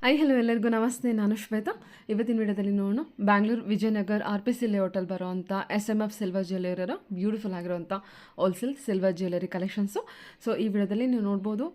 Hello ಎಲ್ಲರಿಗೂ ನಮಸ್ತೆ. ನಾನು ಶ್ವೇತಾ. ಇವತ್ತಿನ ವಿಡಿಯೋದಲ್ಲಿ ನೋಡೋಣ ಬ್ಯಾಂಗ್ಳೂರು ವಿಜಯನಗರ್ RPC ಲೇಔಟಲ್ಲಿ ಬರೋವಂಥ SMF ಸಿಲ್ವರ್ ಜ್ಯುವೆಲರಿಯರ ಬ್ಯೂಟಿಫುಲ್ ಆಗಿರೋವಂಥ wholesale silver jewellery collections. So ಈ ವಿಡಿಯೋದಲ್ಲಿ ನೀವು ನೋಡ್ಬೋದು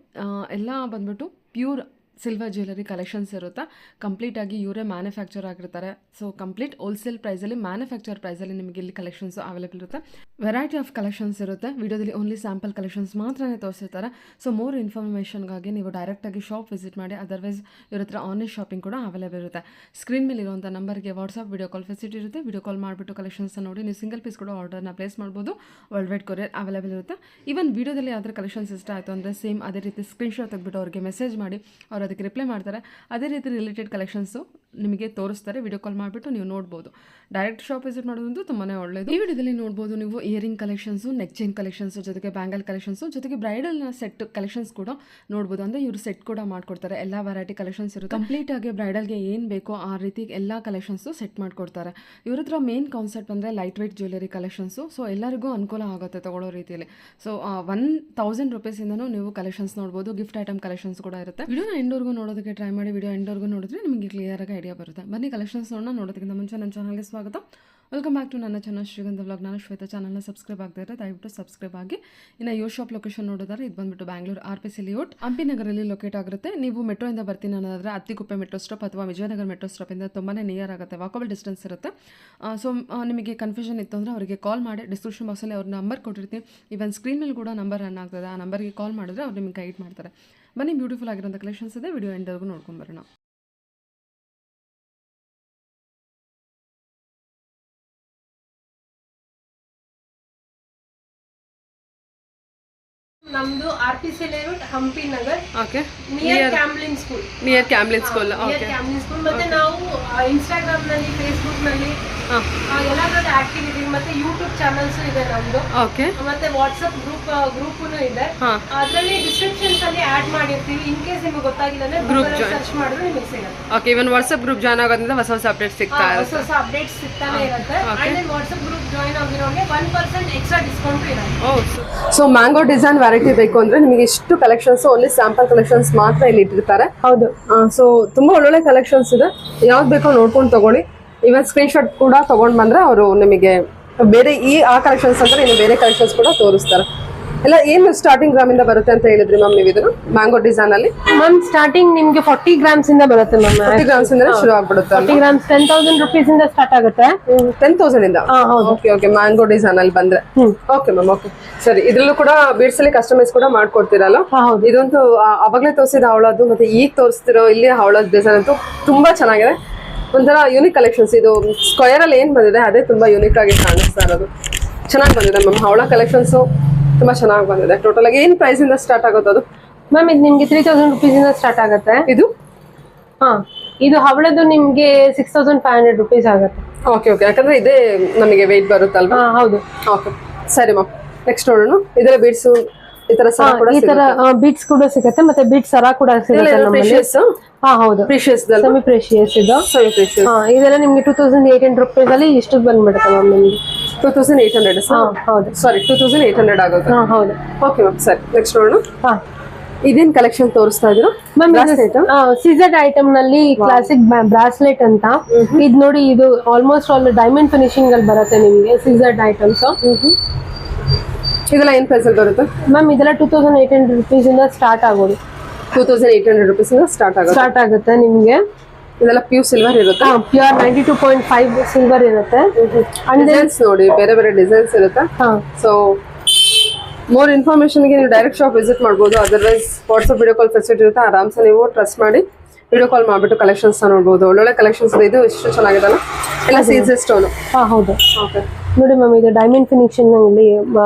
ಎಲ್ಲ ಬಂದ್ಬಿಟ್ಟು ಪ್ಯೂರ್ ಸಿಲ್ವರ್ ಜ್ಯುವೆಲರಿ ಕಲೆಕ್ಷನ್ಸ್ ಇರುತ್ತೆ. ಕಂಪ್ಲೀಟಾಗಿ ಇವರೇ ಮ್ಯಾನುಫ್ಯಾಕ್ಚರ್ ಆಗಿರ್ತಾರೆ. ಸೊ ಕಂಪ್ಲೀಟ್ ಹೋಲ್ಸೇಲ್ ಪ್ರೈಸಲ್ಲಿ ಮ್ಯಾನುಫ್ಯಾಕ್ಚರ್ ಪ್ರೈಸಲ್ಲಿ ನಿಮಗೆ ಇಲ್ಲಿ ಕಲೆಕ್ಷನ್ಸು ಅವೈಲೇಬಲ್ ಇರುತ್ತೆ. ವೆರೈಟಿ ಆಫ್ ಕಲೆಕ್ಷನ್ಸ್ ಇರುತ್ತೆ. ವಿಡಿಯೋದಲ್ಲಿ ಓನ್ಲಿ ಸ್ಯಾಂಪಲ್ ಕಲೆಕ್ಷನ್ಸ್ ಮಾತ್ರನೇ ತೋರಿಸಿರ್ತಾರೆ. ಸೊ ಮೋರ್ ಇನ್ಫಾರ್ಮೇಷನ್ಗಾಗಿ ನೀವು ಡೈರೆಕ್ಟಾಗಿ ಶಾಪ್ ವಿಸಿಟ್ ಮಾಡಿ. ಅದರ್ವೈಸ್ ಇವ್ರ ಹತ್ರ ಆನ್ಲೈನ್ ಶಾಪಿಂಗ್ ಕೂಡ ಅವೈಲೇಬಲ್ ಇರುತ್ತೆ. ಸ್ಕ್ರೀನ್ ಮೇಲೆ ಇರುವಂಥ ನಂಬರ್ಗೆ ವಾಟ್ಸಪ್ ವಿಡಿಯೋ ಕಾಲ್ ಫೆಸಿಲಿಟಿ ಇರುತ್ತೆ. ವಿಡಿಯೋ ಕಾಲ್ ಮಾಡಿಬಿಟ್ಟು ಕಲೆಕ್ಷನ್ಸ್ನ ನೋಡಿ ನೀವು ಸಿಂಗಲ್ ಪೀಸ್ ಕೂಡ ಆರ್ಡರ್ನ ಪ್ಲೇಸ್ ಮಾಡ್ಬೋದು. ವರ್ಲ್ಡ್ ವೈಡ್ ಕೊರಿಯರ್ ಅವೈಲೇಬಲ್ ಇರುತ್ತೆ. ಈವನ್ ವಿಡಿಯೋದಲ್ಲಿ ಯಾವ್ದಾರ ಕಲೆಕ್ಷನ್ಸ್ ಇಷ್ಟ ಆಯಿತು ಅಂದರೆ ಸೇಮ್ ಅದೇ ರೀತಿ ಸ್ಕ್ರೀನ್ಶಾಟ್ ತೆಗೆದ್ಬಿಟ್ಟು ಅವ್ರಿಗೆ ಮೆಸೇಜ್ ಮಾಡಿ ಅವ್ರು ಅದಕ್ಕೆ ರಿಪ್ಲೈ ಮಾಡ್ತಾರೆ. ಅದೇ ರೀತಿ ರಿಲೇಟೆಡ್ ಕಲೆಕ್ಷನ್ಸು ನಿಮಗೆ ತೋರಿಸ್ತಾರೆ. ವಿಡಿಯೋ ಕಾಲ್ ಮಾಡಿಬಿಟ್ಟು ನೀವು ನೋಡ್ಬೋದು. ಡೈರೆಕ್ಟ್ ಶಾಪ್ ವಿಸಿಟ್ ಮಾಡೋದಂತೂ ತುಂಬಾ ಒಳ್ಳೆಯದು. ಈ ವಿಡಿಯೋದಲ್ಲಿ ನೋಡ್ಬೋದು ನೀವು earring collections, neck chain collections, ಜೊತೆಗೆ ಬ್ಯಾಂಗಲ್ ಕಲೆಕ್ಷನ್ಸು, ಜೊತೆಗೆ ಬ್ರೈಡಲ್ನ ಸೆಟ್ ಕಲೆಕ್ಷನ್ಸ್ ಕೂಡ ನೋಡ್ಬೋದು. ಅಂದರೆ ಇವರು ಸೆಟ್ ಕೂಡ ಮಾಡ್ಕೊಡ್ತಾರೆ. ಎಲ್ಲ ವೆರೈಟಿ ಕಲೆಕ್ಷನ್ಸ್ ಇರುತ್ತೆ. ಕಂಪ್ಲೀಟಾಗಿ ಬ್ರೈಡಲ್ಗೆ ಏನು ಬೇಕೋ ಆ ರೀತಿ ಎಲ್ಲ ಕಲೆಕ್ಷನ್ಸು ಸೆಟ್ ಮಾಡಿಕೊಡ್ತಾರೆ. ಇವ್ರ ಹತ್ರ ಮೇನ್ ಕಾನ್ಸೆಪ್ಟ್ ಅಂದರೆ light weight jewellery collections. So ಎಲ್ಲರಿಗೂ ಅನುಕೂಲ ಆಗುತ್ತೆ ತಗೊಳ್ಳೋ ರೀತಿಯಲ್ಲಿ. ಸೊ 1000 ರೂಪೀಸಿಂದನೂ ನೀವು ಕಲೆಕ್ಷನ್ಸ್ ನೋಡ್ಬೋದು. ಗಿಫ್ಟ್ ಐಟಮ್ ಕಲೆಕ್ಷನ್ಸ್ ಕೂಡ ಇರುತ್ತೆ. ವಿಡಿಯೋನ ಎಂಡ್ವರೆಗೂ ನೋಡೋದಕ್ಕೆ ಟ್ರೈ ಮಾಡಿ. ವಿಡಿಯೋ ಎಂಡ್ವರೆಗೂ ನೋಡಿದ್ರೆ ನಿಮಗೆ ಕ್ಲಿಯರಾಗಿ ಐಡಿಯಾ ಬರುತ್ತೆ. ಬನ್ನಿ ಕಲೆಕ್ಷನ್ಸ್ ನೋಡೋದಕ್ಕಿಂತ ಮುಂಚೆ ನನ್ನ ಚಾನಲ್ಗೆ ಸ್ವಾಗತ. ವೆಲ್ಕಮ್ ಬ್ಯಾಕ್ ಟು ನನ್ನ ಚಾನಲ್ ಶ್ರೀಗಂಧ ವ್ಲಾಗ್. ನಾನು ಶ್ವೇತಾ. ಚಾನಲ್ನ ಸಬ್ಸ್ಕ್ರೈಬ್ ಆಗದೆ ದಯವಿಟ್ಟು ಸಬ್ಸ್ಕ್ರೈಬ್ ಆಗಿ. ಇನ್ನು ಯೋ ಶಾಪ್ ಲೊಕೇಶನ್ ನೋಡಿದ್ರೆ ಇದು ಬಂದ್ಬಿಟ್ಟು ಬ್ಯಾಂಗ್ಳೂರು RPC ಲೇಔಟ್ ಹಂಪಿ ನಗರಲ್ಲಿ ಲೊಕೇಟ್ ಆಗುತ್ತೆ. ನೀವು ಮೆಟ್ರೋಯಿಂದ ಬರ್ತೀನಿ ಅನ್ನೋದಾದ್ರೆ ಅತ್ತಿಗುಪ್ಪೆ ಮೆಟ್ರೋ ಸ್ಟಾಪ್ ಅಥವಾ ವಿಜಯನಗರ ಮೆಟ್ರೋ ಸ್ಟಾಪಿಂದ ತುಂಬಾ ನಿಯರ್ ಆಗುತ್ತೆ. ವಾಕಬಲ್ ಡಿಸ್ಟೆನ್ಸ್ ಇರುತ್ತೆ. ಸೊ ನಿಮಗೆ ಕನ್ಫ್ಯೂಷನ್ ಇತ್ತು ಅಂದರೆ ಅವರಿಗೆ ಕಾಲ್ ಮಾಡಿ. ಡಿಸ್ಕ್ರಿಪ್ಷನ್ ಬಾಕ್ಸಲ್ಲಿ ಅವ್ರ ನಂಬರ್ ಕೊಟ್ಟಿರ್ತೀನಿ. ಈವನ್ ಸ್ಕ್ರೀನ್ ಮೇಲೆ ಕೂಡ ನಂಬರ್ ರನ್ ಆಗ್ತದೆ. ಆ ನಂಬರ್ಗೆ ಕಾಲ್ ಮಾಡಿದ್ರೆ ಅವ್ರು ನಿಮಗೆ ಗೈಡ್ ಮಾಡ್ತಾರೆ. ಬನ್ನಿ, ಬ್ಯೂಟಿಫುಲ್ ಆಗಿರೋಂಥ ಕಲೆಕ್ಷನ್ಸ್ ಇದೆ. ವಿಡಿಯೋ ಎಂಡ್ವರೆಗೂ ನೋಡ್ಕೊಂಬರೋಣ. ನಮ್ದು RPC layout Hampi Nagar. Okay. Near Camlin school. Near Camlin school. Okay. Camlin school. ಮತ್ತೆ ನಾವು ಇನ್ಸ್ಟಾಗ್ರಾಮ್ ನಲ್ಲಿ, ಫೇಸ್ಬುಕ್ ನಲ್ಲಿ ಎಲ್ಲಾದ್ರೂ ಆಕ್ಟಿವ್ ಇದೀವಿ. ಮತ್ತೆ ಯೂಟ್ಯೂಬ್ ಚಾನಲ್ಸ್ ಇದೆ ನಮ್ದು. ಓಕೆ. ಮತ್ತೆ ವಾಟ್ಸ್ಆಪ್ ಗ್ರೂಪನು ಇದೆ. ಅದರಲ್ಲಿ ಡಿಸ್ಕ್ರಿಪ್ಷನ್ಸ್ ಅಲ್ಲಿ ಆಡ್ ಮಾಡಿರ್ತೀವಿ. ಇನ್ ಕೇಸ್ ನಿಮಗೆ ಗೊತ್ತಾಗಿಲ್ಲ ಅಂದ್ರೆ ಗ್ರೂಪ್ ಸರ್ಚ್ ಮಾಡಿದ್ರೆ ನಿಮಗೆ ಸಿಗುತ್ತೆ. ಓಕೆ. ಇವನ್ ವಾಟ್ಸ್ಆಪ್ ಗ್ರೂಪ್ ಜಾಯ್ನ್ ಆಗೋದ್ರಿಂದ ಹೊಸ ಹೊಸ ಅಪ್ಡೇಟ್ಸ್ ಸಿಗ್ತಾ ಇರುತ್ತೆ. ಹೊಸ ಅಪ್ಡೇಟ್ಸ್ ಸಿಗ್ತಾನೆ ಇರುತ್ತೆ. ಅಂಡ್ ವಾಟ್ಸ್ಆಪ್ ಗ್ರೂಪ್ ಜಾಯ್ನ್ ಆಗಿರೋರಿಗೆ 1% ಎಕ್ಸ್ಟ್ರಾ ಡಿಸ್ಕೌಂಟ್ ಇರುತ್ತೆ. ಸೊ ಮ್ಯಾಂಗೋ ಡಿಸೈನ್ ವೆರೈಟಿ ಬೇಕು ಅಂದ್ರೆ ನಿಮಗೆ ಇಷ್ಟು ಕಲೆಕ್ಷನ್ಸ್ ಓನ್ಲಿ ಸ್ಯಾಂಪಲ್ ಕಲೆಕ್ಷನ್ಸ್ ಮಾತ್ರ ಇಲ್ಲಿ ಇಟ್ಟಿರ್ತಾರೆ. ಹೌದು. ಸೊ ತುಂಬಾ ಒಳ್ಳೊಳ್ಳೆ ಕಲೆಕ್ಷನ್ಸ್ ಇದೆ. ಯಾವ್ದು ಬೇಕೋ ನೋಡ್ಕೊಂಡು ತಗೊಳ್ಳಿ. ಇವನ್ ಸ್ಕ್ರೀನ್ ಶಾಟ್ ಕೂಡ ತಗೊಂಡ್ ಬಂದ್ರೆ ಅವರು ನಿಮಗೆ ಬೇರೆ ಆ ಕಲೆಕ್ಷನ್ಸ್ ಅಂದ್ರೆ ಇನ್ನು ಬೇರೆ ಕಲೆಕ್ಷನ್ಸ್ ಕೂಡ ತೋರಿಸ್ತಾರೆ. ಎಲ್ಲ ಏನು ಸ್ಟಾರ್ಟಿಂಗ್ ಗ್ರಾಮ್ ಇಂದ ಬರುತ್ತೆ ಅಂತ ಹೇಳಿದ್ರಿ ಮ್ಯಾಮ್ ನೀವು ಇದನ್ನು ಮ್ಯಾಂಗೋ ಡಿಸೈನ್ ಅಲ್ಲಿ? ಮ್ಯಾಮ್ ಸ್ಟಾರ್ಟಿಂಗ್ ನಿಮ್ಗೆ 40 ಗ್ರಾಮ್ಸ್ ಇಂದ ಬರುತ್ತೆ ಮ್ಯಾಮ್. 40 ಗ್ರಾಮ್ಸ್ ಇಂದ ಶುರು ಆಗ್ಬಿಡುತ್ತೆ. 40 ಗ್ರಾಮ್ಸ್ 10,000 ರೂಪೀಸ್ ಇಂದ ಸ್ಟಾರ್ಟ್ ಆಗುತ್ತೆ. 10,000 ಇಂದ. Okay okay. ಮ್ಯಾಂಗೋ ಡಿಸೈನ್ ಅಲ್ಲಿ ಬಂದ್ರೆ ಓಕೆ ಮ್ಯಾಮ್. ಓಕೆ ಸರಿ. ಇದ್ರಲ್ಲೂ ಕೂಡ ಬೀಡ್ಸ್ ಅಲ್ಲಿ ಕಸ್ಟಮೈಸ್ ಕೂಡ ಮಾಡ್ಕೊಡ್ತೀರಲ್ಲ? ಇದಂತೂ ಅವಾಗಲೇ ತೋರಿಸಿದ ಹವಳದ್ದು ಮತ್ತೆ ಈಗ ತೋರಿಸ್ತಿರೋ ಇಲ್ಲಿ ಹವಳದ ಡಿಸೈನ್ ಅಂತೂ ತುಂಬಾ ಚೆನ್ನಾಗಿದೆ. ಒಂಥರ ಯೂನಿಕ್ ಕಲೆಕ್ಷನ್ಸ್. ಇದು ಸ್ಕ್ವೇರ್ ಅಲ್ಲಿ ಏನ್ ಬಂದಿದೆ ಅದೇ ತುಂಬಾ ಯೂನಿಕ್ ಆಗಿ ಕಾಣಿಸ್ತಾ ಇರೋದು. ಚೆನ್ನಾಗಿ ಬಂದಿದೆ ಮ್ಯಾಮ್. ಹವಳ ಕಲೆಕ್ಷನ್ಸ್ ತುಂಬಾ ಚೆನ್ನಾಗಿ ಬಂದಿದೆ. ಟೋಟಲ್ ಆಗಿ ಏನ್ ಪ್ರೈಸ್ ಇಂದ ಸ್ಟಾರ್ಟ್ ಆಗುತ್ತೆ ಅದು ಮ್ಯಾಮ್? ಇದು ನಿಮ್ಗೆ 3,000 ರೂಪೀಸ್ ಇಂದ ಸ್ಟಾರ್ಟ್ ಆಗುತ್ತೆ. ಇದು ಇದು ಹವಳದು ನಿಮ್ಗೆ 6,500 ರೂಪೀಸ್ ಆಗುತ್ತೆ. Okay okay. ಯಾಕಂದ್ರೆ ಇದೇ ನಮಗೆ ವೆಯ್ಟ್ ಬರುತ್ತಲ್ವಾ? ಹೌದು. ಓಕೆ ಸರಿ ಮ್ಯಾಮ್. ನೆಕ್ಸ್ಟ್ ನೋಡೋಣ. ಇದರ ಬೀಡ್ಸ್ ಈ ತರ ಸರ ಕೂಡ ಈ ತರ ಬೀಡ್ಸ್ ಕೂಡ ಸಿಗುತ್ತೆ. ಮತ್ತೆ ಬೀಡ್ಸ್ ಸರ ಕೂಡ ಸಿಗುತ್ತೆ ನಮ್ಮಲ್ಲಿ. ಹೌದು. ಪ್ರೀಶಿಯಸ್ ಸೆಮಿ ಪ್ರೀಶಿಯಸ್ ಇದು. Semi precious. ಇದೆಲ್ಲ ನಿಮ್ಗೆ 2,800 ರೂಪೀಸ್ ಅಲ್ಲಿ ಇಷ್ಟು ಬಂದ್ಬಿಡುತ್ತೆ ಮ್ಯಾಮ್ ನಿಮ್ಗೆ. 2,800. ಹೌದು. ಸಾರಿ 2,800 ಆಗುತ್ತೆ. ಹೌದು. Okay ma'am. ಸರಿ ನೆಕ್ಸ್ಟ್ ನೋಡೋಣ. ಇದೇನ್ ಕಲೆಕ್ಷನ್ ತೋರಿಸ್ತಾ ಇದ್ರು ಮ್ಯಾಮ್? ಸಿಜೆಡ್ ಐಟಮ್ ನಲ್ಲಿ ಕ್ಲಾಸಿಕ್ ಬ್ರಾಸ್ಲೆಟ್ ಅಂತ. ಇದು ನೋಡಿ, ಇದು ಆಲ್ಮೋಸ್ಟ್ ಆಲ್ ಡೈಮಂಡ್ ಫಿನಿಶಿಂಗ್ ಅಲ್ಲಿ ಬರುತ್ತೆ ನಿಮ್ಗೆ ಸಿಜೆಡ್ ಐಟಮ್ಸ್. ಇದೆಲ್ಲ ಏನ್ ಪ್ರೈಸ್ ಅಲ್ಲಿ ಬರುತ್ತೆ ಮ್ಯಾಮ್? ಇದೆಲ್ಲ 2,800 ರೂಪೀಸ್ ಇಂದ ಸ್ಟಾರ್ಟ್ ಆಗೋದು. 2,800 ರೂಪೀಸ್ ಇಂದ ಸ್ಟಾರ್ಟ್ ಆಗುತ್ತೆ ನಿಮ್ಗೆ. ಇದೆಲ್ಲ ಪ್ಯೂರ್ ಸಿಲ್ವರ್ ಇರುತ್ತೆ. ಪ್ಯೂರ್ 92.5 ಸಿಲ್ವರ್ ಇರುತ್ತೆ. ಡಿಸೈನ್ಸ್ ನೋಡಿ, ಬೇರೆ ಬೇರೆ ಡಿಸೈನ್ಸ್ ಇರುತ್ತೆ. ಸೊ ಮೋರ್ ಇನ್ಫಾರ್ಮೇಶನ್ಗೆ ನೀವು ಡೈರೆಕ್ಟ್ ಶಾಪ್ ವಿಸಿಟ್ ಮಾಡ್ಬೋದು. Otherwise WhatsApp video call facility ಇರುತ್ತೆ. ಆರಾಮ್ಸೆ ನೀವು ಟ್ರಸ್ಟ್ ಮಾಡಿ ವಿಡಿಯೋ ಕಾಲ್ ಮಾಡಿಬಿಟ್ಟು ಕಲೆಕ್ಷನ್ಸ್ ನೋಡ್ಬೋದು. ಒಳ್ಳೊಳ್ಳೆ ಕಲೆಕ್ಷನ್ಸ್ ಇದೆ. ಇದು ಎಷ್ಟು ಚೆನ್ನಾಗಿದೆಲ್ಲ, ಎಲ್ಲ ಸೀಸನ್ ಸ್ಟೋನ್. ಹೌದು. ಓಕೆ ನೋಡಿ ಮ್ಯಾಮ್, ಇದು ಡೈಮಂಡ್ ಫಿನಿಶಿಂಗ್ ನಲ್ಲಿ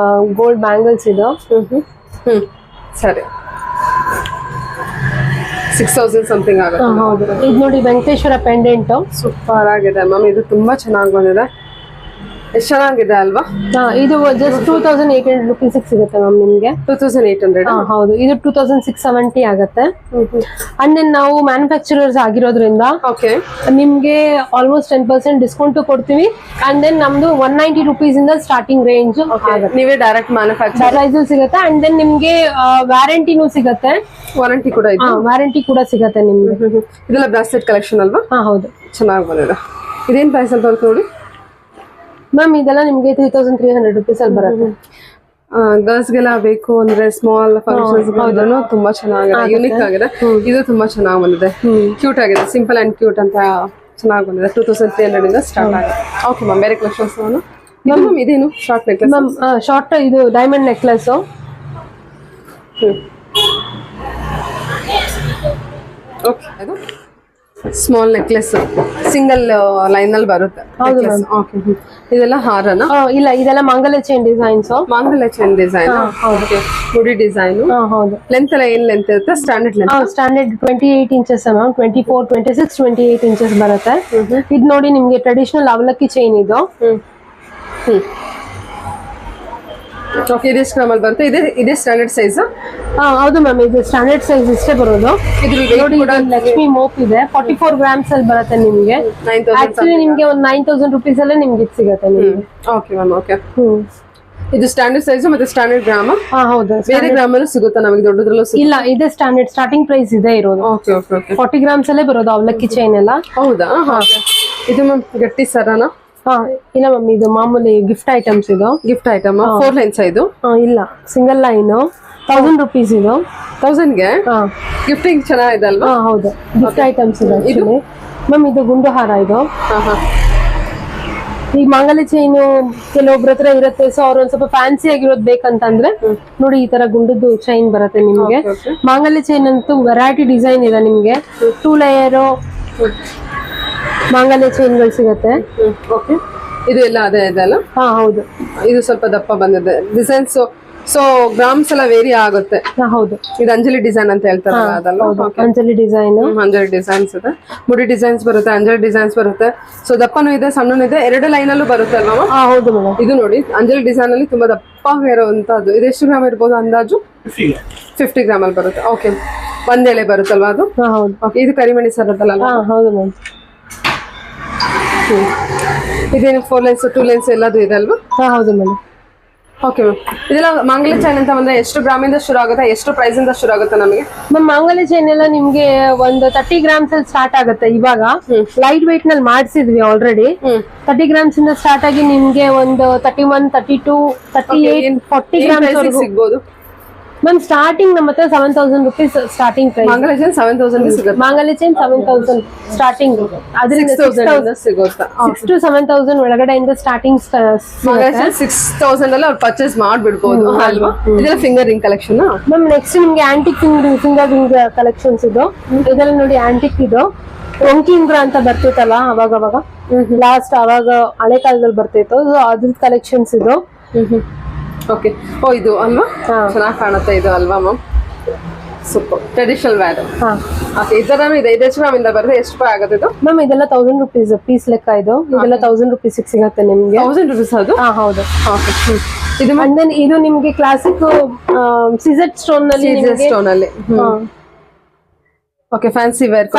ಗೋಲ್ಡ್ ಬ್ಯಾಂಗಲ್ಸ್ ಇದು. ಸರಿ 6,000 ಸಮಥಿಂಗ್ ಆಗುತ್ತೆ. ಹೌದು. ಇದು ನೋಡಿ ವೆಂಕಟೇಶ್ವರ ಪೆಂಡೆಂಟ್. ಸೂಪರ್ ಆಗಿದೆ ಮ್ಯಾಮ್. ಇದು ತುಂಬಾ ಚೆನ್ನಾಗಿ ಬಂದಿದೆ. ಎಷ್ಟು ಚೆನ್ನಾಗಿದೆ ಅಲ್ವಾ? ಇದು ಜಸ್ಟ್ 2800 ರುಪೀಸ್ ಸಿಗುತ್ತೆ ಮ್ಯಾಮ್ ನಿಮ್ಗೆ. 2800. ಹೌದು, ಇದು 2670 ಆಗುತ್ತೆ. ಅಂಡ್ ದೆನ್ ನಾವು ಮ್ಯಾನುಫ್ಯಾಕ್ಚರರ್ಸ್ ಆಗಿರೋದ್ರಿಂದ ಓಕೆ, ನಿಮ್ಗೆ ಆಲ್ಮೋಸ್ಟ್ 10% ಡಿಸ್ಕೌಂಟ್ ಕೊಡ್ತೀವಿ. ಅಂಡ್ ದೆನ್ ನಮ್ದು 190 ರುಪೀಸ್ ಇಂದ ಸ್ಟಾರ್ಟಿಂಗ್ ರೇಂಜ್ ಆಗುತ್ತೆ. ನೀವೇ ಡೈರೆಕ್ಟ್ ಮ್ಯಾನುಫ್ಯಾಕ್ಚರ್ ಪ್ರೈಸ್ ಸಿಗುತ್ತೆ. ಅಂಡ್ ದೆನ್ ನಿಮ್ಗೆ ವ್ಯಾರಂಟಿನೂ ಸಿಗುತ್ತೆ. ವಾರಂಟಿ ಕೂಡ ಇದೆ. ವ್ಯಾರಂಟಿ ಕೂಡ ಸಿಗುತ್ತೆ ನಿಮ್ಗೆ. ಇದೆಲ್ಲ ಬ್ರಾಸ್ಲೆಟ್ ಕಲೆಕ್ಷನ್ ಅಲ್ವಾ? ಹೌದು, ಚೆನ್ನಾಗಿ ಬಂದಿದೆ. ಇದೇನ್ ಪ್ರೈಸ್ ಅಂತ ಬರುತ್ತೆ ನೋಡಿ ಮ್ಯಾಮ್. ಇದೆಲ್ಲ ನಿಮ್ಗೆ 3300 ರುಪೀಸ್ ಅಲ್ಲಿ ಬರುತ್ತೆ. ಗರ್ಲ್ಸ್ಗೆಲ್ಲ ಬೇಕು ಅಂದ್ರೆ ಸ್ಮಾಲ್ ಫಂಕ್ಷನ್ಸ್ ತುಂಬಾ ಚೆನ್ನಾಗಿದೆ, ಯೂನಿಕ್ ಆಗಿದೆ. ಇದು ತುಂಬಾ ಚೆನ್ನಾಗಿ ಬಂದಿದೆ, ಕ್ಯೂಟ್ ಆಗಿದೆ, ಸಿಂಪಲ್ ಅಂಡ್ ಕ್ಯೂಟ್ ಅಂತ ಚೆನ್ನಾಗಿ ಬಂದಿದೆ. 2300 ಇಂದ ಸ್ಟಾರ್ಟ್ ಆಗಿದೆ. ಓಕೆ ಮ್ಯಾಮ್, ಬೇರೆ ಕಲೆಕ್ಷನ್ಸ್ ಮ್ಯಾಮ್. ಇದೇನು ಶಾರ್ಟ್ ನೆಕ್ಲೆಸ್ ಮ್ಯಾಮ್? ಶಾರ್ಟ್ ಇದು ಡೈಮಂಡ್ ನೆಕ್ಲೆಸ್. ಓಕೆ, ಅದು ಸ್ಮಾಲ್ ನೆಕ್ಲೆಸ್ ಸಿಂಗಲ್ ಲೈನ್ ಅಲ್ಲಿ ಬರುತ್ತೆ. ಓಕೆ, ಇದೆಲ್ಲ ಹಾರನ? ಇಲ್ಲ, ಇದೆಲ್ಲ ಮಂಗಲ ಚೈನ್ ಡಿಸೈನ್ಸ್. ಮಾಂಗಲ್ಯ ಚೈನ್ ಡಿಸೈನ್. ಓಕೆ, ಮುಡಿ ಡಿಸೈನ್. ಹೌದು. ಲೆಂತ್ ಎಲ್ಲ ಏನ್ ಲೆಂತ್ ಇರುತ್ತೆ? Standard length. Standard 28 inches ma'am. 24, 26, 28 inches ಬರುತ್ತೆ. ಇದು ನೋಡಿ ನಿಮ್ಗೆ ಟ್ರೆಡಿಷನಲ್ ಅವಲಕ್ಕಿ ಚೈನ್ ಇದು. ಓಕೆ, ಇದು ಎಷ್ಟು ಗ್ರಾಮಲ್ಲಿ ಬರುತ್ತೆ? ಇದೇ ಸ್ಟ್ಯಾಂಡರ್ಡ್ ಸೈಜ್? ಹೌದು ಮ್ಯಾಮ್, ಇದು ಸ್ಟ್ಯಾಂಡರ್ಡ್ ಸೈಜ್ ಇಷ್ಟೇ ಬರೋದು. ನೋಡಿ, ಲಕ್ಷ್ಮಿ ಮೋಪ್ ಇದೆ, 44 ಗ್ರಾಮ್ಸ್ ಅಲ್ಲಿ ಬರುತ್ತೆ ನಿಮ್ಗೆ. ಆಕ್ಚುಲಿ ನಿಮ್ಗೆ ಒಂದು 9000 ರುಪೀಸ್ ಅಲ್ಲೇ ನಿಮ್ಗೆ ಇದು ಸಿಗುತ್ತೆ ನಿಮ್ಗೆ. Okay ma'am, okay. ಇದು ಸ್ಟ್ಯಾಂಡರ್ಡ್ ಸೈಜ್ ಮತ್ತೆ ಸ್ಟ್ಯಾಂಡರ್ಡ್ ಗ್ರಾಮ್? ಹೌದು. ಬೇರೆ ಗ್ರಾಮ್ ಅಲ್ಲೂ ಸಿಗುತ್ತಾ ನಮಗೆ? ದೊಡ್ಡದ್ರಲ್ಲೂ ಇಲ್ಲ, ಇದೆ ಸ್ಟ್ಯಾಂಡರ್ಡ್ ಸ್ಟಾರ್ಟಿಂಗ್ ಪ್ರೈಸ್ ಇದೆ ಇರೋದು. Okay okay okay. 40 ಗ್ರಾಮ್ಸ್ ಅಲ್ಲೇ ಬರೋದು ಅವಲಕ್ಕಿ ಚೈನ್ ಎಲ್ಲ. ಹೌದಾ? ಇದು ಮ್ಯಾಮ್ ಗಟ್ಟಿ ಸರನಾ? ಇಲ್ಲ ಮ್ಯಾಮ್, ಇದು ಮಾಮೂಲಿ ಗಿಫ್ಟ್ ಐಟಮ್ಸ್. ಇದು ಗಿಫ್ಟ್ ಐಟಮ್. 4 ಲೈನ್ಸ್ ಇದು? ಇಲ್ಲ, ಸಿಂಗಲ್ ಲೈನ್. 1000 ರುಪೀಸ್ ಇದು. 1000ಗೆ ಗಿಫ್ಟಿಂಗ್ ಚೆನ್ನಾಗಿದೆ ಅಲ್ವಾ? ಹೌದು, ಗಿಫ್ಟ್ ಐಟಮ್ಸ್ ಇದೆ ಆಕ್ಚುಲಿ ಮ್ಯಾಮ್. ಇದು ಗುಂಡು ಹಾರ ಇದು. ಈ ಮಂಗಲ ಚೈನ್ ಕೆಲವೊಬ್ರ ಹತ್ರ ಇರುತ್ತೆ, ಸೊ ಅವ್ರು ಒಂದ್ ಸ್ವಲ್ಪ ಫ್ಯಾನ್ಸಿ ಆಗಿರೋದು ಬೇಕಂತಂದ್ರೆ ನೋಡಿ ಈ ತರ ಗುಂಡದ್ದು ಚೈನ್ ಬರುತ್ತೆ ನಿಮ್ಗೆ. ಮಂಗಲ ಚೈನ್ ಅಂತೂ ವೆರೈಟಿ ಡಿಸೈನ್ ಇದೆ ನಿಮ್ಗೆ. 2 ಲೇಯರ್ ಮಂಗಲ ಚೈನ್ಗಳು ಸಿಗುತ್ತೆ. ಓಕೆ, ಇದು ಎಲ್ಲ ಅದೇ ಇದೆ ಅಲ್ಲ? ಹೌದು. ಇದು ಸ್ವಲ್ಪ ದಪ್ಪ ಬಂದಿದೆ ಡಿಸೈನ್ಸ್. ಸೊ ಗ್ರಾಮ್ಸ್ ಎಲ್ಲ ವೇರಿ ಆಗುತ್ತೆ. ಹೌದು. ಇದು ಅಂಜಲಿ ಡಿಸೈನ್ ಅಂತ ಹೇಳ್ತಾರಲ್ಲ ಅದಲ್ಲ? ಅಂಜಲಿ ಡಿಸೈನ್. ಅಂಜಲಿ ಡಿಸೈನ್ಸ್ ಇದೆ, ಮುಡಿ ಡಿಸೈನ್ಸ್ ಬರುತ್ತೆ, ಅಂಜಲಿ ಡಿಸೈನ್ಸ್ ಬರುತ್ತೆ. ಸೊ ದಪ್ಪನೂ ಇದೆ, ಸಣ್ಣನೂ ಇದೆ, 2 ಲೈನ್ ಅಲ್ಲೂ ಬರುತ್ತೆ ಅಲ್ವಾ? ಹೌದು ಮೇಡಮ್. ಇದು ನೋಡಿ ಅಂಜಲಿ ಡಿಸೈನ್ ಅಲ್ಲಿ ತುಂಬಾ ದಪ್ಪ ಇರುವಂತದ್ದು. ಇದು ಎಷ್ಟು ಗ್ರಾಮ್ ಇರ್ಬೋದು ಅಂದಾಜು? 50 ಗ್ರಾಮ್ ಅಲ್ಲಿ ಬರುತ್ತೆ. ಓಕೆ, ಒಂದ್ ಎಳೆ ಬರುತ್ತಲ್ವಾ ಅದು? ಹೌದು. ಓಕೆ, ಇದು ಕರಿಮಣಿ ಸರ್ ಅದಲ್ಲ? ಹೌದು ಮ್ಯಾಮ್. ಇದೇನು 4 ಲೈನ್ಸ್ 2 ಲೈನ್ಸ್ ಎಲ್ಲದು ಇದೆ ಅಲ್ವಾ? ಹೌದು ಮೇಡಮ್. ಓಕೆ ಮ್ಯಾಮ್, ಇದೆಲ್ಲ ಮಂಗಲ ಚೈನ್ ಅಂತ ಬಂದ್ರೆ ಎಷ್ಟು ಗ್ರಾಮಿಂದ ಶುರು ಆಗುತ್ತೆ, ಎಷ್ಟು ಪ್ರೈಸ್ ಇಂದ ಶುರು ಆಗುತ್ತೆ ನಮಗೆ? ಮ್ಯಾಮ್, ಮಂಗಲ ಚೈನ್ ಎಲ್ಲ ನಿಮ್ಗೆ ಒಂದು 30 ಗ್ರಾಮ್ಸ್ ಅಲ್ಲಿ ಸ್ಟಾರ್ಟ್ ಆಗುತ್ತೆ. ಇವಾಗ ಲೈಟ್ weight ನಲ್ಲಿ ಮಾಡಿಸಿದ್ವಿ ಆಲ್ರೆಡಿ. 30 ಗ್ರಾಮ್ಸ್ ಇಂದ ಸ್ಟಾರ್ಟ್ ಆಗಿ ನಿಮ್ಗೆ ಒಂದು 31, 32, 38, 40 ಗ್ರಾಮ್ಸ್ ಸಿಗ್ಬೋದು ಮ್ಯಾಮ್. ಸ್ಟಾರ್ಟಿಂಗ್ ನಮ್ಮ ಹತ್ರ 7000 ರುಪೀಸ್ ಸ್ಟಾರ್ಟಿಂಗ್ ಪ್ರೈಸ್. ಮಂಗಲ ಚೈನ್ 7000 ಸಿಗುತ್ತೆ. ಮಂಗಲ ಚೈನ್ 7000 ಸ್ಟಾರ್ಟಿಂಗ್. ಅದರಿಂದ 6000 ಸಿಗುತ್ತೆ. 6 to 7000 ಒಳಗಡೆಯಿಂದ ಸ್ಟಾರ್ಟಿಂಗ್. 6000 ಅಲ್ಲಿ ಅವ್ರು ಪರ್ಚೇಸ್ ಮಾಡ್ಬಿಡ್ಬೋದು ಅಲ್ವಾ? ಇದೆಲ್ಲ finger ring collection ma'am. Next ನಿಮ್ಗೆ ಆಂಟಿಕ್ ಫಿಂಗರ್ ರಿಂಗ್ ಕಲೆಕ್ಷನ್ಸ್ ಇದು. ಇದೆಲ್ಲ ನೋಡಿ ಆಂಟಿಕ್ ಇದು. ಒಂಕಿ ಉಂಗ್ರ ಅಂತ ಬರ್ತಿತ್ತಲ್ಲ ಅವಾಗ ಲಾಸ್ಟ್ ಅವಾಗ ಹಳೆ ಕಾಲದಲ್ಲಿ ಬರ್ತಿತ್ತು, ಅದ್ರ ಕಲೆಕ್ಷನ್ಸ್ ಇದು. ಓಕೆ, ಓ ಇದು ಅಲ್ವಾ? ಚೆನ್ನಾಗಿ ಕಾಣುತ್ತೆ ಇದು ಅಲ್ವಾ ma'am? Super traditional where. Okay, ಇದರ ಇದೆ. ಇದು ಎಷ್ಟು ಗ್ರಾಮಿಂದ ಬರುತ್ತೆ, ಎಷ್ಟು ರೂಪಾಯಿ ಆಗುತ್ತೆ ಇದು ಮ್ಯಾಮ್? ಇದೆಲ್ಲ 1000 ರುಪೀಸ್ ಪೀಸ್ ಲೆಕ್ಕ ಇದು. ಇದೆಲ್ಲ 1000 ರುಪೀಸ್ ಸಿಗುತ್ತೆ ನಿಮ್ಗೆ. 1000 ರೂಪೀಸ್ ಅದು? ಹೌದು. ಓಕೆ, ಇದು ಅಂಡ್ ದೆನ್ ಇದು ನಿಮ್ಗೆ ಕ್ಲಾಸಿಕ್ ಸಿಜೆಟ್ ಸ್ಟೋನ್ ನಲ್ಲಿ. ಸ್ಟೋನ್ ಅಲ್ಲಿ. Okay, fancy wear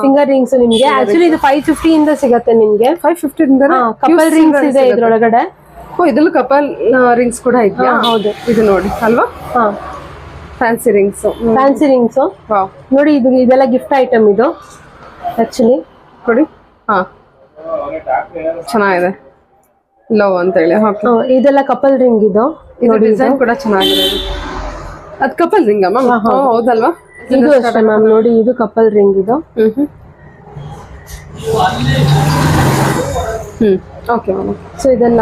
finger rings ನಿಮ್ಗೆ. ಆಕ್ಚುಲಿ ಇದು 550 ಇಂದ ಸಿಗುತ್ತೆ ನಿಮ್ಗೆ. 550 ಇಂದ ಕಪಲ್ ರಿಂಗ್ಸ್ ಇದೆ ಇದ್ರೊಳಗಡೆ. ಓ, ಇದ್ರಲ್ಲೂ ಕಪಲ್ ರಿಂಗ್ಸ್ ಕೂಡ ಇದೆಯಾ? ಹೌದು. ಇದು ನೋಡಿ ಅಲ್ವಾ? Fancy rings. ಫ್ಯಾನ್ಸಿ ರಿಂಗ್ಸ್ ನೋಡಿ. ಇದೆಲ್ಲ ಗಿಫ್ಟ್ ಐಟಮ್ ಇದು ಆಕ್ಚುಲಿ. ನೋಡಿ, ಚೆನ್ನಾಗಿದೆ, ಲವ್ ಅಂತ ಹೇಳಿ. ಇದೆಲ್ಲ ಕಪಲ್ ರಿಂಗ್ ಇದು. ಡಿಸೈನ್ ಕೂಡ ಚೆನ್ನಾಗಿದೆ. ಅದು ಕಪಲ್ ರಿಂಗ್ ಅಮ್ಮ? ಹೌದಲ್ವಾ? ಇದು ಅಷ್ಟೇ ಮ್ಯಾಮ್. ನೋಡಿ, ಇದು ಕಪಲ್ ರಿಂಗ್ ಇದು. Okay ma'am. ಸೊ ಇದೆಲ್ಲ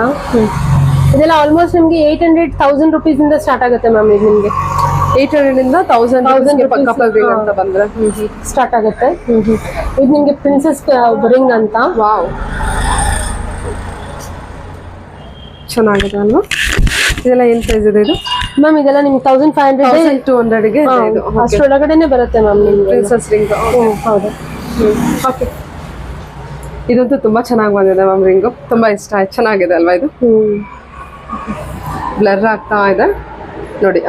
ಆಲ್ಮೋಸ್ಟ್ ನಿಮ್ಗೆ 800-1000 ರುಪೀಸ್ ಇಂದ ಸ್ಟಾರ್ಟ್ ಆಗುತ್ತೆ ಮ್ಯಾಮ್. ಇದು ನಿಮ್ಗೆ 800 ಇಂದ 1000 ಕಪಲ್ ರಿಂಗ್ ಅಂತ ಬಂದ್ರೆ ಸ್ಟಾರ್ಟ್ ಆಗುತ್ತೆ. ಇದು ನಿಮ್ಗೆ ಪ್ರಿನ್ಸೆಸ್ ರಿಂಗ್ ಅಂತ. ವಾವ್, ಚೆನ್ನಾಗಿದೆ ಅಲ್ವಾ? ಇದೆಲ್ಲ ಏನ್ ಪ್ರೈಸ್ ಇದೆ ಇದು ಮ್ಯಾಮ್? ಇದೆಲ್ಲ ನಿಮ್ಗೆ 1500 1200ಗೆ ಅಷ್ಟರೊಳಗಡೆನೆ ಬರುತ್ತೆ ಮ್ಯಾಮ್ ನಿಮ್ಗೆ ಪ್ರಿನ್ಸೆಸ್ ರಿಂಗ್. ಹೌದು. ಓಕೆ, ಇದಂತೂ ತುಂಬಾ ಚೆನ್ನಾಗಿ ಬಂದಿದೆ ಮ್ಯಾಮ್. ರಿಂಗು ತುಂಬಾ ಇಷ್ಟ ಆಯ್ತು, ಚೆನ್ನಾಗಿದೆ ಅಲ್ವಾ ಇದು? ಬ್ಲರ್ ಆಗ್ತಾ ಇದೆ ನೋಡಿ.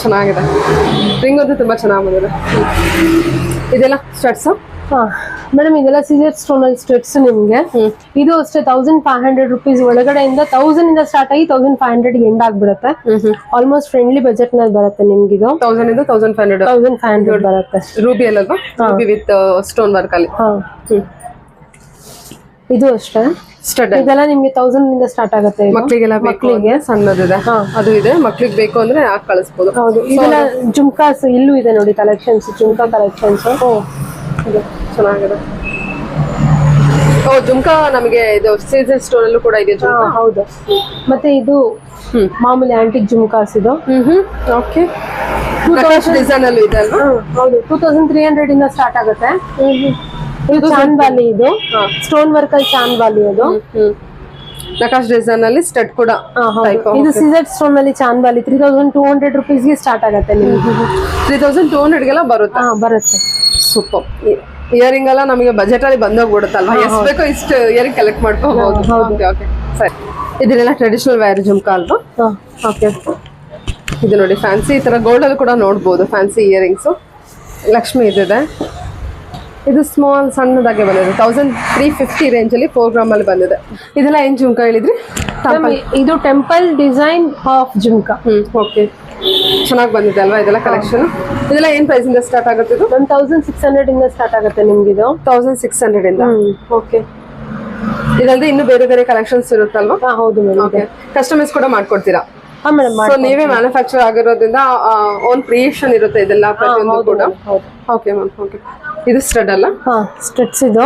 ಚೆನ್ನಾಗಿದೆ ರಿಂಗ್ ಅಂತೂ ತುಂಬಾ ಚೆನ್ನಾಗಿ ಬಂದಿದೆ. ಇದೆಲ್ಲ ಸ್ಟಡ್ಸ್. ಮೇಡಮ್ ಇದೆಲ್ಲ ಸೀಸರ್ ಸ್ಟೋನ್ ಅಲ್ಲಿ ಸ್ಟಡ್ಸ್ ನಿಮ್ಗೆ. ಇದು ಅಷ್ಟೇ 1500 rupees ಒಳಗಡೆಯಿಂದ 1000 ಇಂದ ಸ್ಟಾರ್ಟ್ ಆಗಿ 1500 ಎಂಡ್ ಆಗ್ಬಿಡುತ್ತೆ. ಆಲ್ಮೋಸ್ಟ್ ಫ್ರೆಂಡ್ಲಿ ಬಜೆಟ್ ನಲ್ಲಿ ಬರುತ್ತೆ ನಿಮ್ಗೆ. ಇದು 1000 ಇಂದ 1500 ಬರುತ್ತೆ. ರೂಬಿ ಅಲ್ವಾ? ರೂಬಿ ವಿತ್ ಸ್ಟೋನ್ ವರ್ಕ್ ಅಲ್ಲಿ. ಇದು ಅಷ್ಟೇ ಸ್ಟಡ್. ಇದೆಲ್ಲ ನಿಮ್ಗೆ 1000 ಇಂದ ಸ್ಟಾರ್ಟ್ ಆಗುತ್ತೆ. ಮಕ್ಕಳಿಗೆಲ್ಲ ಮಕ್ಕಳಿಗೆ ಸಣ್ಣದಿದೆ, ಅದು ಇದೆ. ಮಕ್ಳಿಗೆ ಬೇಕು ಅಂದ್ರೆ ಹಾಕಿ ಕಳಿಸ್ಬೋದು. ಹೌದು. ಇದೆಲ್ಲ ಜುಮ್ಕಾಸ್ ಇಲ್ಲೂ ಇದೆ ನೋಡಿ ಕಲೆಕ್ಷನ್ಸ್, ಜುಮ್ಕಾ ಕಲೆಕ್ಷನ್ಸ್. ಚೆನ್ನಾಗಿದೆ. ಜುಮ್ಕಾ ನಮಗೆ ಇದು ಸೀಸನ್ ಸ್ಟೋನ್ ಅಲ್ಲೂ ಕೂಡ ಇದೆ. ಹೌದು. ಮತ್ತೆ ಇದು ಮಾಮೂಲಿ ಆಂಟಿಕ್ ಜುಮ್ಕಾಸ್ ಇದು. ಓಕೆ. ಡಿಸೈನ್ ಅಲ್ಲೂ ಇದೆ ಅಲ್ವಾ? ಹೌದು. 2300 ಇಂದ ಸ್ಟಾರ್ಟ್ ಆಗುತ್ತೆ. ಇದು ಚಾಂದ್ಬಾಲಿ, ಇದು ಸ್ಟೋನ್ ವರ್ಕ್ ಅಲ್ಲಿ ಚಾಂದ್ಬಾಲಿ. ಅದು ನಕಾಶ್ ಡಿಸೈನ್ ಅಲ್ಲಿ ಸ್ಟಡ್ ಕೂಡ. ಇದು ಸಿಜೆಡ್ ಸ್ಟೋನ್ ಅಲ್ಲಿ ಚಾಂದ್ಬಾಲಿ 3200 rupees ಗೆ ಸ್ಟಾರ್ಟ್ ಆಗುತ್ತೆ ನಿಮ್ಗೆ. 3200 ಗೆಲ್ಲ ಬರುತ್ತೆ. ಬರುತ್ತೆ. ಸೂಪರ್. ಇಯರಿಂಗ್ ಎಲ್ಲ ನಮಗೆ ಬಜೆಟ್ ಅಲ್ಲಿ ಬಂದೋಗ್ಬಿಡುತ್ತಲ್ವಾ? ಎಷ್ಟು ಬೇಕೋ ಇಷ್ಟು ಇಯರಿಂಗ್ ಕಲೆಕ್ಟ್ ಮಾಡ್ಕೋಬಹುದು. ಸರಿ. ಇದನ್ನೆಲ್ಲ ಟ್ರೆಡಿಷನಲ್ ವೇರ್ ಜುಮ್ಕಾ ಅಲ್ವಾ? ಓಕೆ. ಇದು ನೋಡಿ ಫ್ಯಾನ್ಸಿ, ಈ ತರ ಗೋಲ್ಡ್ ಅಲ್ಲಿ ಕೂಡ ನೋಡ್ಬೋದು ಫ್ಯಾನ್ಸಿ ಇಯರಿಂಗ್ಸ್. ಲಕ್ಷ್ಮಿ ಇದಿದೆ. ಇದು ಸ್ಮಾಲ್ ಸಣ್ಣದಾಗೆ ಬಂದಿದೆ. 1350 ರೇಂಜ್ ಅಲ್ಲಿ 4 ಗ್ರಾಮ್ ಅಲ್ಲಿ ಬಂದಿದೆ. ಇದೆಲ್ಲ ಏನ್ ಜುಮ್ಕಾ ಹೇಳಿದ್ರಿ? ಇದು temple design of jhumka. Okay. ಚೆನ್ನಾಗಿ ಬಂದಿದೆ ಅಲ್ವಾ ಇದೆಲ್ಲ ಕಲೆಕ್ಷನ್? ಇದೆಲ್ಲ ಏನ್ ಪ್ರೈಸ್ ಇಂದ ಸ್ಟಾರ್ಟ್ ಆಗುತ್ತೆ? ಇದು 1600 ಇಂದ ಸ್ಟಾರ್ಟ್ ಆಗುತ್ತೆ ನಿಮ್ಗೆ. ಇದು 1600 ಇಂದ. ಓಕೆ. ಇದಲ್ಲದೆ ಇನ್ನು ಬೇರೆ ಬೇರೆ ಕಲೆಕ್ಷನ್ಸ್ ಇರುತ್ತಲ್ವಾ? ಹೌದು ಮೇಡಮ್. ಓಕೆ. ಕಸ್ಟಮೈಸ್ ಕೂಡ ಮಾಡ್ಕೊಡ್ತೀರಾ? ಮೇಡಮ್. ಸೊ ನೀವೇ ಮ್ಯಾನುಫ್ಯಾಕ್ಚರ್ ಆಗಿರೋದ್ರಿಂದ ಓನ್ ಕ್ರಿಯೇಷನ್ ಇರುತ್ತೆ ಇದೆಲ್ಲ ಪ್ರತಿಯೊಂದು ಕೂಡ. Okay ma'am. ಓಕೆ. ಇದು ಸ್ಟಡ್ ಅಲ್ಲ? ಸ್ಟಡ್ಸ್ ಇದು.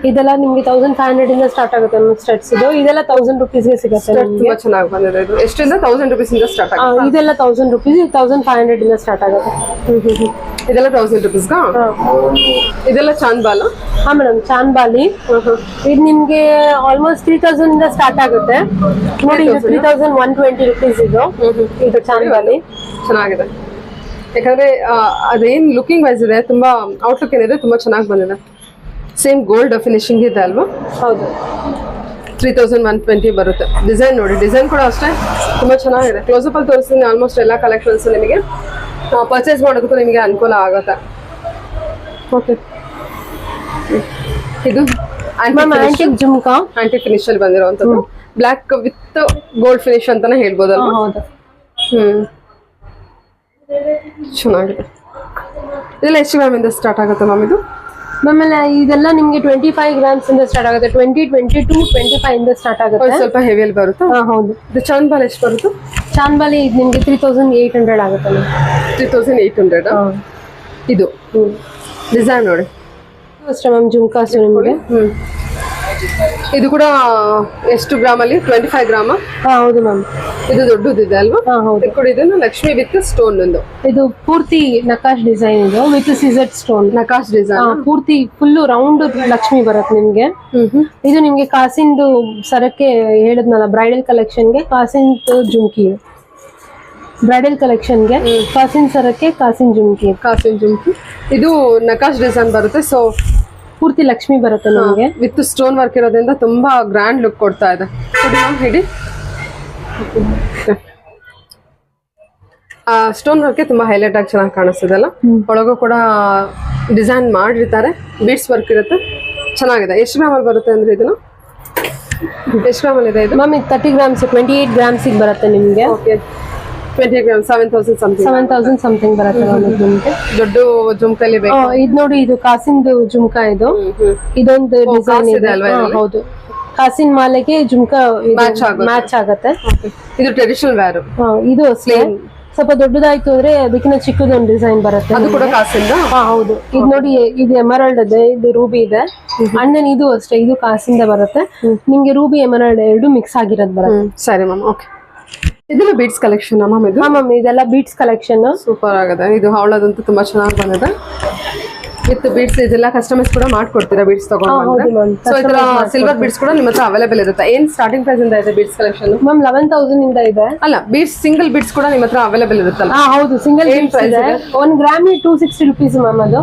ಇದೆಲ್ಲ ನಿಮ್ಗೆ 1500 ಇಂದ ಸ್ಟಾರ್ಟ್ ಆಗುತ್ತೆ ಸ್ಟಡ್ಸ್. ಇದು ಇದೆಲ್ಲ 1000 rupees ಗೆ ಸಿಗುತ್ತೆ. ತುಂಬಾ ಚೆನ್ನಾಗಿ ಬಂದಿದೆ. ಇದು ಎಷ್ಟರಿಂದ? 1000 rupees ಇಂದ ಸ್ಟಾರ್ಟ್ ಆಗುತ್ತೆ. ಇದೆಲ್ಲ 1000 rupees, 1500 ಇಂದ ಸ್ಟಾರ್ಟ್ ಆಗುತ್ತೆ. ಇದೆಲ್ಲ 1000 rupees ಗಾ? ಇದೆಲ್ಲ ಚಾಂದ್ಬಾಲ? ಮೇಡಮ್ ಚಾಂದ್ಬಾಲಿ. ಇದು ನಿಮ್ಗೆ ಆಲ್ಮೋಸ್ಟ್ 3000 ಇಂದ ಸ್ಟಾರ್ಟ್ ಆಗುತ್ತೆ ನೋಡಿ. ಇದು 3120 rupees ಇದು ಚಾಂದ್ಬಾಲಿ. ಚೆನ್ನಾಗಿದೆ. ಯಾಕಂದ್ರೆ ಅದೇನ್ ಲುಕಿಂಗ್ ವೈಸ್ ಇದೆ, ತುಂಬಾ ಔಟ್ಲುಕ್ ಏನಿದೆ ತುಂಬಾ ಚೆನ್ನಾಗಿ ಬಂದಿದೆ. ಸೇಮ್ ಗೋಲ್ಡ್ ಫಿನಿಶಿಂಗ್ ಇದೆ ಅಲ್ವಾ? ಹೌದು. 3120 ಬರುತ್ತೆ. ಡಿಸೈನ್ ನೋಡಿ, ಡಿಸೈನ್ ಕೂಡ ಅಷ್ಟೇ ತುಂಬಾ ಚೆನ್ನಾಗಿದೆ. ಕ್ಲೋಸಪ್ ಅಲ್ಲಿ ತೋರಿಸ್ತೀನಿ ಆಲ್ಮೋಸ್ಟ್ ಎಲ್ಲ ಕಲೆಕ್ಷನ್ಸ್. ನಿಮಗೆ ಪರ್ಚೇಸ್ ಮಾಡೋದಕ್ಕೂ ನಿಮಗೆ ಅನುಕೂಲ ಆಗುತ್ತೆ. ಓಕೆ. ಇದು ಆಂಟಿಕ್ ಜುಮ್ಕಾ, ಆಂಟಿಕ್ ಫಿನಿಶ್ ಅಲ್ಲಿ ಬಂದಿರುವಂತದ್ದು. ಬ್ಲಾಕ್ ವಿತ್ ಗೋಲ್ಡ್ ಫಿನಿಶ್ ಅಂತಾನೆ ಹೇಳ್ಬೋದಲ್ವಾ? ಹೌದು. ಚೆನ್ನಾಗಿದೆ. ಇದೆಲ್ಲ ಎಷ್ಟು ಗ್ರಾಮ್ ಇಂದ ಸ್ಟಾರ್ಟ್ ಆಗುತ್ತೆ ಮ್ಯಾಮ್ ಇದು? ಆಮೇಲೆ ಇದೆಲ್ಲ ನಿಮ್ಗೆ 25 grams ಇಂದ ಸ್ಟಾರ್ಟ್ ಆಗುತ್ತೆ. 20, 22, 25 ಇಂದ ಸ್ಟಾರ್ಟ್ ಆಗುತ್ತೆ. ಸ್ವಲ್ಪ ಹೆವಿಯಲ್ಲಿ ಬರುತ್ತೆ. ಹೌದು. ಇದು ಚಾಂದ್ಬಾಲ್ ಎಷ್ಟು ಬರುತ್ತೆ? ಚಾಂದ್ಬಾಲಿ ಇದು ನಿಮ್ಗೆ 3800 ಆಗುತ್ತೆ. 3800. ಇದು ಡಿಸೈನ್ ನೋಡಿ ಅಷ್ಟೇ ಮ್ಯಾಮ್. ಜುಮ್ಕಾಸ್ ನಿಮಗೆ. ಇದು ಕೂಡ ಎಷ್ಟು ಗ್ರಾಮ್ ಅಲ್ಲಿ? 25 ಗ್ರಾಮ್. ಹೌದು ಮ್ಯಾಮ್. ಇದು ದೊಡ್ಡದಿದೆ ಅಲ್ವಾ? ಹೌದು. ಕೂಡ ಇದನ್ನು ಲಕ್ಷ್ಮಿ ವಿತ್ ಸ್ಟೋನ್ ಒಂದು. ಇದು ಪೂರ್ತಿ ನಕಾಶ್ ಡಿಸೈನ್ ಇದು ವಿತ್ ಸಿಜೆಡ್ ಸ್ಟೋನ್. ನಕಾಶ್ ಡಿಸೈನ್ ಪೂರ್ತಿ ಫುಲ್ ರೌಂಡ್ ಲಕ್ಷ್ಮಿ ಬರುತ್ತೆ ನಿಮ್ಗೆ. ಇದು ನಿಮ್ಗೆ ಕಾಸಿಂದು ಸರಕ್ಕೆ ಹೇಳಿದ್ನಲ್ಲ, ಬ್ರೈಡಲ್ ಕಲೆಕ್ಷನ್ಗೆ ಕಾಸಿಂದು ಜುಮ್ಕಿ. ಬ್ರೈಡಲ್ ಕಲೆಕ್ಷನ್ಗೆ ಕಾಸಿನ ಸರಕ್ಕೆ ಕಾಸಿನ ಜುಮ್ಕಿ. ಇದು ನಕಾಶ್ ಡಿಸೈನ್ ಬರುತ್ತೆ. ಸೊ ಪೂರ್ತಿ ಲಕ್ಷ್ಮಿ ಬರುತ್ತೆ ನಮಗೆ ವಿತ್ ಸ್ಟೋನ್ ವರ್ಕ್ ಇರೋದ್ರಿಂದ ತುಂಬಾ ಗ್ರ್ಯಾಂಡ್ ಲುಕ್ ಕೊಡ್ತಾ ಇದೆ. ಹೇಳಿ. ಸ್ಟೋನ್ ವರ್ಕ್ ತುಂಬಾ ಹೈಲೈಟ್ ಆಗಿ ಚೆನ್ನಾಗಿ ಕಾಣಿಸ್ತದಲ್ಲ. ಒಳಗೂ ಕೂಡ ಡಿಸೈನ್ ಮಾಡಿರ್ತಾರೆ, ಬೀಡ್ಸ್ ವರ್ಕ್ ಇರುತ್ತೆ, ಚೆನ್ನಾಗಿದೆ. ಎಷ್ಟು ಗ್ರಾಮಲ್ಲಿ ಬರುತ್ತೆ ಅಂದ್ರೆ ಇದನ್ನು? ಎಷ್ಟು ಗ್ರಾಮಲ್ಲಿ ಇದೆ ಇದು? ಮ್ಯಾಮ್ ಇದು 30 grams, 28 grams ಬರುತ್ತೆ ನಿಮಗೆ. ಓಕೆ. 20 grams 7000 ಸಮಥಿಂಗ್ ಬರುತ್ತೆ ನಿಮಗೆ. ದೊಡ್ಡ ಜುಮ್ಕಲ್ಲಿ ಬೇಕು. ಇದು ನೋಡಿ, ಇದು ಕಾಸಿಂದು ಜುಮ್ಕಾ. ಇದು ಇದೊಂದು ಡಿಸೈನ್ ಇದೆ ಅಲ್ವಾ? ಹೌದು. ಕಾಸಿನ ಮಾಲೆಗೆ ಜುಮ್ಕಾ ಮ್ಯಾಚ್ ಆಗುತ್ತೆ. ಇದು ಟ್ರೆಡಿಷನಲ್ ವೇರ್. ಇದು ಸ್ವಲ್ಪ ದೊಡ್ಡದಾಯ್ತು ಅಂದ್ರೆ ಅದಕ್ಕಿಂತ ಚಿಕ್ಕದೊಂದು ಡಿಸೈನ್ ಬರುತ್ತೆ. ಅದು ಕೂಡ ಕಾಸಿಂದ? ಹೌದು. ಇದು ನೋಡಿ, ಇದು ಎಮರಾಲ್ಡ್ ಇದೆ, ಇದು ರೂಬಿ ಇದೆ. ಅಂಡ್ ದೆನ್ ಇದು ಅಷ್ಟೇ, ಇದು ಕಾಸಿಂದ ಬರುತ್ತೆ. ನಿಮ್ಗೆ ರೂಬಿ ಎಮರಾಲ್ಡ್ ಎರಡು ಮಿಕ್ಸ್ ಆಗಿರೋದು ಬರುತ್ತೆ. ಸರಿ ಮ್ಯಾಮ್. ಓಕೆ. ಇದೆಲ್ಲ ಬೀಡ್ಸ್ ಕಲೆಕ್ಷನ್ ಮ್ಯಾಮ್? ಇದು ಮ್ಯಾಮ್ ಇದೆಲ್ಲ ಬೀಡ್ಸ್ ಕಲೆಕ್ಷನ್. ಸೂಪರ್ ಆಗಿದೆ. ಇದು ಹವಳದಂತೂ ತುಂಬಾ ಚೆನ್ನಾಗಿ ಬಂದಿದೆ ವಿತ್ ಬೀಡ್ಸ್. ಇದೆಲ್ಲ ಕಸ್ಟಮೈಸ್ ಕೂಡ ಮಾಡ್ಕೊಡ್ತೀರಾ ಬೀಡ್ಸ್ ತಗೊಂಡ್ರೆ? ಸೊ ಇದರ ಸಿಲ್ವರ್ ಬೀಡ್ಸ್ ಕೂಡ ನಿಮ್ಮ ಹತ್ರ ಅವೈಲೇಬಲ್ ಇರುತ್ತೆ. ಏನ್ ಸ್ಟಾರ್ಟಿಂಗ್ ಪ್ರೈಸ್ ಇಂದ ಇದೆ ಬೀಡ್ಸ್ ಕಲೆಕ್ಷನ್? ಮ್ಯಾಮ್ 11,000 ಇಂದ ಇದೆ. ಅಲ್ಲ, ಬೀಡ್ಸ್ ಸಿಂಗಲ್ ಬೀಡ್ಸ್ ಕೂಡ ನಿಮ್ಮ ಹತ್ರ ಅವೈಲೇಬಲ್ ಇರುತ್ತಲ್ಲ? ಹೌದು, ಸಿಂಗಲ್ ಬೀಡ್ಸ್ ಇದೆ. 1 ಗ್ರಾಮ್ 260 rupees ಮ್ಯಾಮ್. ಅದು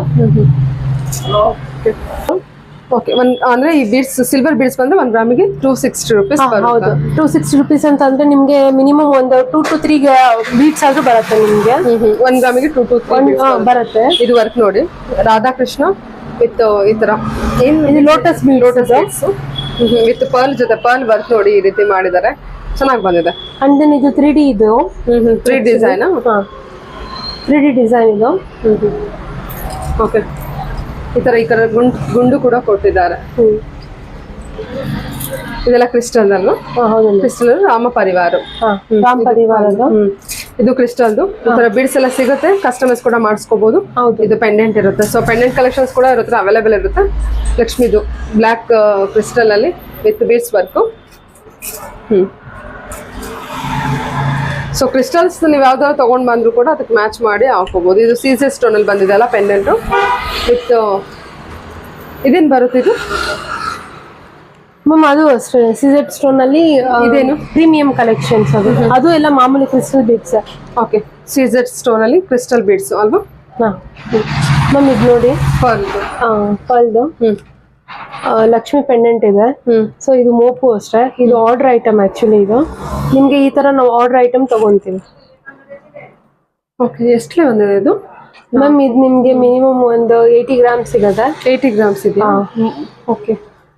ಓಕೆ ಅಂದ್ರೆ ಈ ಬೀಡ್ಸ್ ಸಿಲ್ವರ್ ಬೀಡ್ಸ್ ಬಂದ್ರೆ 1 ಗ್ರಾಮಿಗೆ 260 rupees ಹೌದು 260 rupees ಅಂತ ಅಂದ್ರೆ ನಿಮ್ಗೆ ಮಿನಿಮಮ್ ಒಂದು 2 to 3 ಬೀಟ್ಸ್ ಆದ್ರೂ ಬರುತ್ತೆ ನಿಮ್ಗೆ. 1 ಗ್ರಾಮಿಗೆ 2 to 3 ಬರುತ್ತೆ. ಇದು ವರ್ಕ್ ನೋಡಿ ರಾಧಾಕೃಷ್ಣ ವಿತ್ ಈ ತರ ಇದು ಲೋಟಸ್ ಬೀಡ್ಸ್ ವಿತ್ ಪರ್ಲ್ ಜೊತೆ ಪರ್ಲ್ ವರ್ಕ್ ನೋಡಿ ಈ ರೀತಿ ಮಾಡಿದ್ದಾರೆ, ಚೆನ್ನಾಗಿ ಬಂದಿದೆ. ಅಂಡ್ ದೆನ್ ಇದು 3D ಇದು 3 ಡಿಸೈನ್ 3D ಡಿಸೈನ್ ಇದು. ಓಕೆ ಈ ತರ ಗುಂಡು ಕೂಡ ಕೊಟ್ಟಿದ್ದಾರೆ. ಇದೆಲ್ಲ ಕ್ರಿಸ್ಟಲ್ ಅಲ್ವಾ? ಹೌದು ಕ್ರಿಸ್ಟಲ್ ರಾಮ ಪರಿವಾರ, ರಾಮ್ ಪರಿವಾರದ. ಇದು ಕ್ರಿಸ್ಟಲ್ದು ಈ ತರ ಬೀಡ್ಸ್ ಎಲ್ಲ ಸಿಗುತ್ತೆ, ಕಸ್ಟಮೈಸ್ ಕೂಡ ಮಾಡಿಸ್ಕೋಬಹುದು. ಇದು ಪೆಂಡೆಂಟ್ ಇರುತ್ತೆ, ಸೊ ಪೆಂಡೆಂಟ್ ಕಲೆಕ್ಷನ್ಸ್ ಕೂಡ ಇರುತ್ತೆ, ಅವೈಲೇಬಲ್ ಇರುತ್ತೆ. ಲಕ್ಷ್ಮಿದು ಬ್ಲ್ಯಾಕ್ ಕ್ರಿಸ್ಟಲ್ ಅಲ್ಲಿ with beads work. So crystals ನೀವು ಯಾವ್ದಾದ್ರು ತಗೊಂಡ್ ಬಂದ್ರು ಕೂಡ ಅದಕ್ಕೆ ಮ್ಯಾಚ್ ಮಾಡಿ ಹಾಕೋಬಹುದು. ಇದು ಸೀಸರ್ ಸ್ಟೋನ್ ಅಲ್ಲಿ ಬಂದಿದೆ ಅಲ್ಲ ಪೆಂಡೆಂಟ್ ವಿತ್ ಇದೇನ್ ಬರುತ್ತೆ ಇದು ಮ್ಯಾಮ್? ಅದು ಅಷ್ಟೇ ಸೀಸೆಡ್ ಸ್ಟೋನ್ ಅಲ್ಲಿ ಇದೇನು ಪ್ರೀಮಿಯಂ ಕಲೆಕ್ಷನ್ಸ್ ಅದು ಎಲ್ಲ ಮಾಮೂಲಿ ಕ್ರಿಸ್ಟಲ್ ಬೀಡ್ಸ್. ಓಕೆ ಸೀಸರ್ ಸ್ಟೋನ್ ಅಲ್ಲಿ ಕ್ರಿಸ್ಟಲ್ ಬೀಡ್ಸ್ ಅಲ್ವಾ? ಮ್ಯಾಮ್ ಇದು ನೋಡಿ ಪರ್ಲ್ದು ಲಕ್ಷ್ಮಿ ಪೆಂಡೆಂಟ್ ಇದೆ. ಸೊ ಇದು ಮೋಪು ಅಷ್ಟೇ, ಇದು ಆರ್ಡರ್ ಐಟಮ್ ಆಕ್ಚುಲಿ. ಇದು ನಿಮ್ಗೆ ಈ ತರ ನಾವು ಆರ್ಡರ್ ಐಟಮ್ ತಗೊಂತೀವಿ. ಓಕೆ ಎಷ್ಟಲೇ ಬಂದಿದೆ ಇದು ಮ್ಯಾಮ್? ಇದು ನಿಮ್ಗೆ ಮಿನಿಮಮ್ ಒಂದು 80 ಗ್ರಾಮ್ಸ್ ಸಿಗುತ್ತೆ. 80 ಗ್ರಾಮ್ಸ್ ಇದೆ. ಓಕೆ